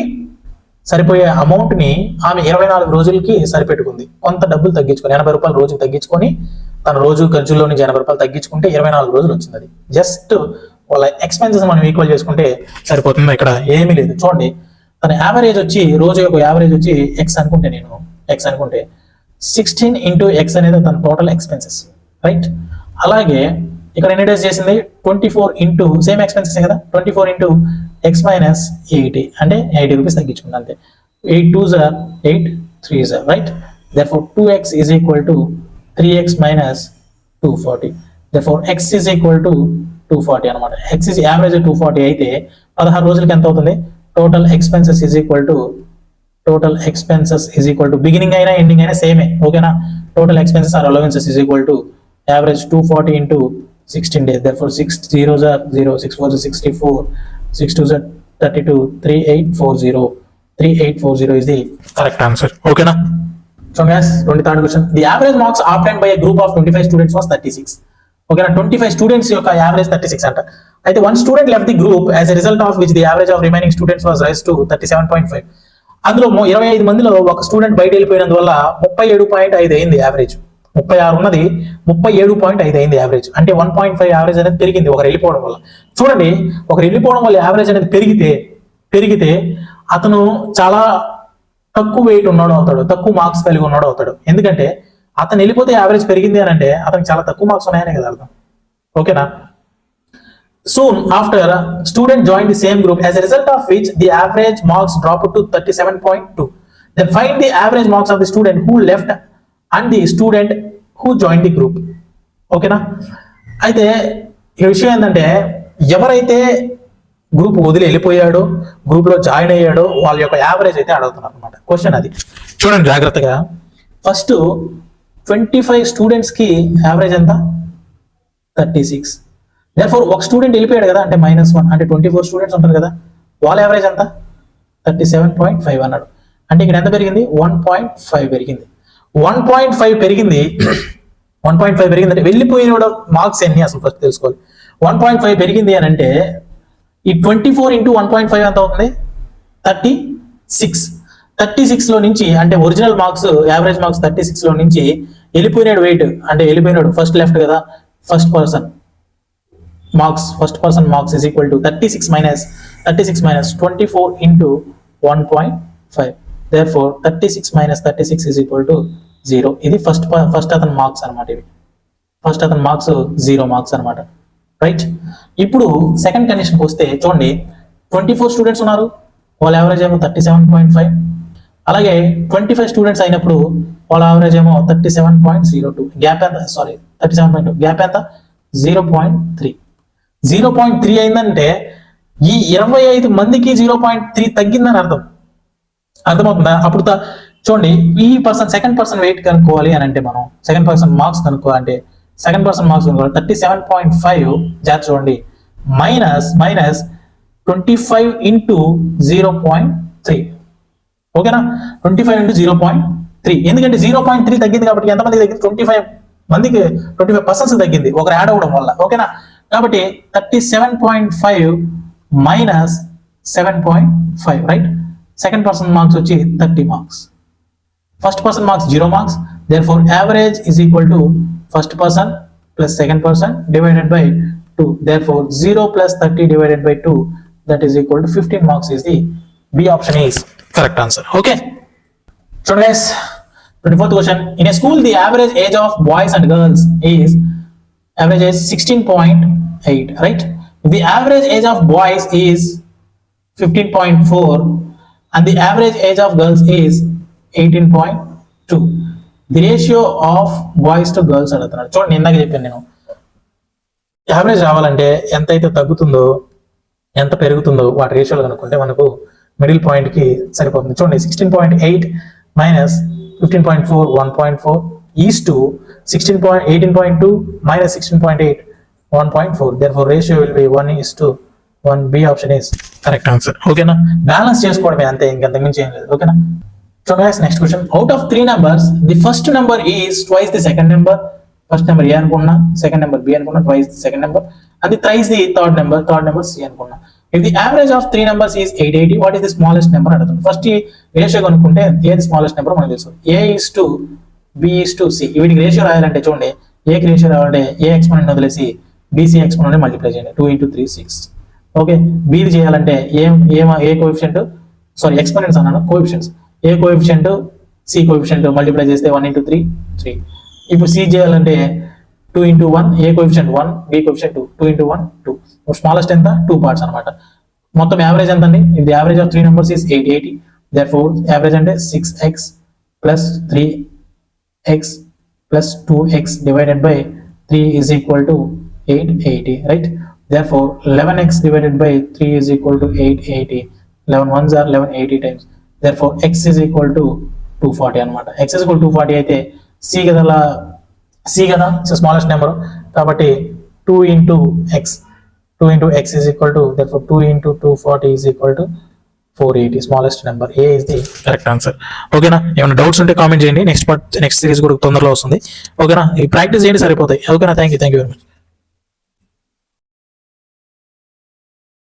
సరిపోయే అమౌంట్ ని ఆమె 24 రోజులకి సరిపెట్టుకుంది. కొంత డబ్బులు తగ్గించుకొని 80 రూపాయలు రోజుకి తగ్గించుకొని తన రోజు ఖర్చుల్లో నుంచి 80 రూపాయలు తగ్గించుకుంటే 24 రోజులు వచ్చింది. అది జస్ట్ వాళ్ళ ఎక్స్పెన్సెస్ మనం ఈక్వల్ చేసుకుంటే సరిపోతుంది. ఇక్కడ ఏమీ లేదు. చూడండి, తన యావరేజ్ వచ్చి రోజు యొక్క యావరేజ్ వచ్చి ఎక్స్ అనుకుంటే 16 ఇంటూ ఎక్స్ అనేది తన టోటల్ ఎక్స్పెన్సెస్, రైట్. అలాగే ఇక్కడ ఎన్ని డేస్ చేసింది? 24 ఇంటూ సేమ్ ఎక్స్పెన్సెస్ కదా, 24 ఇంటూ ఎక్స్ మైనస్ 80 అంటే 80 రూపీస్ తగ్గించుకుంది అంతే. 8 2s are 8 3s are, right. therefore 2x is equal to 3x minus 240. therefore x is equal to 240 అనమాట. x is యావరేజ్ 240 అయితే 16 రోజులకి ఎంత అవుతుంది? Total expenses is equal to beginning అయినా ending అయినా సేమే. ఓకేనా, total expenses or allowances is equal to average 240 into 16 days. therefore 6 zeros are 0, 6 4s are 64, 6 2s are 32, 3840 is the correct answer. ఓకేనా. So guys, 23rd question. The average marks obtained by a group of 25 students was 36. ఓకేనా, 25 students యొక్క average 36 అంట. అయితే 1 student left the group as a result of which the average of remaining students was raise to 37.5. అందులో 25 మందిలో ఒక student బయట వెళ్ళిపోయినందువల్ల 37.5 అయింది average. 36 ఉన్నది 37.5 అయింది యావరేజ్. అంటే 1.5 యావరేజ్ అనేది పెరిగింది ఒకరు వెళ్ళిపోవడం వల్ల. చూడండి, ఒకరు వెళ్ళిపోవడం వల్ల యావరేజ్ అనేది పెరిగితే అతను చాలా తక్కువ వెయిట్ ఉన్నాడు అవుతాడు, తక్కువ మార్క్స్ కలిగి ఉన్నాడు అవుతాడు. ఎందుకంటే అతను వెళ్ళిపోతే యావరేజ్ పెరిగింది అని అంటే అతనికి చాలా తక్కువ మార్క్స్ ఉన్నాయనే కదా అర్థం. ఓకేనా. Soon after, student joined the same group, as a result of which the average marks dropped to 37.2. Then find the average marks of the student who left and the student who joined the group. ఓకేనా. అయితే ఈ విషయం ఏంటంటే, ఎవరైతే group వదిలి వెళ్ళిపోయాడో, group లో join అయ్యాడో వాళ్ళ యొక్క యావరేజ్ అయితే అడుగుతున్నారు అనమాట. క్వశ్చన్ అది చూడండి జాగ్రత్తగా. ఫస్ట్ 25 స్టూడెంట్స్ కి యావరేజ్ ఎంత? 36. therefore ఒక స్టూడెంట్ వెళ్ళిపోయాడు కదా, అంటే -1 అంటే 24 స్టూడెంట్స్ ఉంటారు కదా, వాళ్ళ యావరేజ్ ఎంత? 37.5 అన్నాడు. అంటే ఇక్కడ ఎంత పెరిగింది? 1.5 పెరిగింది. 1.5 పెరిగింది. 1.5 పెరిగింది అంటే వెళ్ళిపోయిన మార్క్స్ ఎన్ని అసలు ఫస్ట్ తెలుసుకోవాలి. 1.5 పెరిగింది అని అంటే ఈ 24 ఇంటూ 1.5 ఎంత అవుతుంది? 36. 36 లో నుంచి అంటే ఒరిజినల్ మార్క్స్ యావరేజ్ మార్క్స్ 36 లో నుంచి వెళ్ళిపోయినాడు వెయిట్, అంటే వెళ్ళిపోయినాడు ఫస్ట్ లెఫ్ట్ కదా, first person marks is equal to 36 minus 24 into 1.5. therefore 36 minus 36 is equal to 0. ఇది ఫస్ట్ అతని మార్క్స్ అనమాట. ఇవి ఫస్ట్ అతని మార్క్స్ 0 మార్క్స్ అనమాట, రైట్. ఇప్పుడు సెకండ్ కండిషన్కి వస్తే చూడండి, 24 స్టూడెంట్స్ ఉన్నారు, వాళ్ళ యావరేజ్ ఏమో 37.5. అలాగే 25 స్టూడెంట్స్ అయినప్పుడు వాళ్ళ యావరేజ్ ఏమో 37.02. గ్యాప్ ఎంత? 37.2. గ్యాప్ ఎంత? 0.3. 0.3 అయిందంటే ఈ 25 మందికి 0.3 తగ్గిందని అర్థమవుతుందా? అప్పుడు చూడండి, ఈ సెకండ్ పర్సన్ వెయిట్ కనుక్కోవాలి అని అంటే మనం సెకండ్ పర్సన్ మార్క్స్ కనుక్కోవాలంటే 37.5 జాగ్రత్త చూడండి, మైనస్ 25 ఇంటూ 0.3. ఓకేనా, 25 ఇంటూ 0.3. ఎందుకంటే 0.3 తగ్గింది కాబట్టి ఎంతమంది తగ్గింది? 25 పర్సన్స్ తగ్గింది ఒకరు యాడ్ అవ్వడం వల్ల. ఓకేనా, కాబట్టి 37.5 minus 7.5, right. Second person marks వచ్చి 30 marks, first person marks 0 marks. therefore average is equal to first person plus second person divided by 2. therefore 0 plus 30 divided by 2, that is equal to 15 marks is the B option is correct answer. Okay. So guys, 24th question. In a school, the average age of boys and girls is average age 16.8, right? If the average age of boys is 15.4 and the average age of girls is 18.2, the ratio of boys to girls అడుగుతున్నాడు. చూడండి, ఇందాక చెప్పాను నేను, average రావాలంటే ఎంత అయితే తగ్గుతుందో ఎంత పెరుగుతుందో వాటి రేషియోలు కనుక్కుంటే మనకు మిడిల్ పాయింట్ కి సరిపోతుంది. చూడండి, 16.8 minus 15.4 1.4 is to 18.2 minus 16.8 1.4. therefore ratio will be 1:1. B option is correct answer. ఓకేనా, బ్యాలెన్స్ చేసుకోవడమే అంతే, ఇంకంతకు మించి ఏం లేదు. ఓకేనా. So guys, next question. Out of 3 numbers the first number is twice the second number. First number A అనుకున్నా, second number B అనుకున్నా, twice the second number, అది thrice the third number C అనుకున్నా. If the average of 3 numbers is 880, what is the smallest number అడుగుతుంది. First ఈ ratio కనుక్కుంటే ఏది smallest number మనకు తెలుసు. A:B:C. వీటికి రేషియో రాయాలంటే చూడండి, ఏకి రేషియో రావాలంటే ఏ ఎక్స్పోనెంట్ వదిలేసి BC ఎక్స్పోనెంట్ మల్టిప్లై చేయండి. 2 × 3 6. ఓకే, బీది చేయాలంటే ఏ కోఎఫిషియంట్, సారీ ఎక్స్పోనెంట్స్ అన్నాను, కోఎఫిషియంట్స్. ఏ కోఎఫిషియంట్ సి కోఎఫిషియంట్ మల్టిప్లై చేస్తే 1 × 3 3. ఇప్పుడు సి చేయాలంటే 2 × 1, ఏ కోఎఫిషియంట్ 1, బి కోఎఫిషియంట్ 2, 2 × 1 2. స్మాలెస్ట్ ఎంత, 2 parts అన్నమాట. మొత్తం యావరేజ్ ఎంత అండి? If the average of 3 numbers is 880, therefore average అంటే 6x plus 3x plus 2x divided by 3 is equal to 880, right? Therefore 11x divided by 3 is equal to 880. 11 ones are 1180 times. Therefore x is equal to 240 అన్నమాట. x is equal to 240 అయితే C కదా smallest number, కాబట్టి 2 × x is equal to, therefore 2 × 240 is equal to 480. Smallest number A is the correct answer. ఓకేనా, ఏమైనా doubts ఉంటే comment చేయండి. Next series కూడా తొందరలో వస్తుంది. ఓకేనా, ఈ ప్రాక్టీస్ చేయండి, సరిపోతాయి. ఓకేనా, థ్యాంక్ యూ వెరీ మచ్.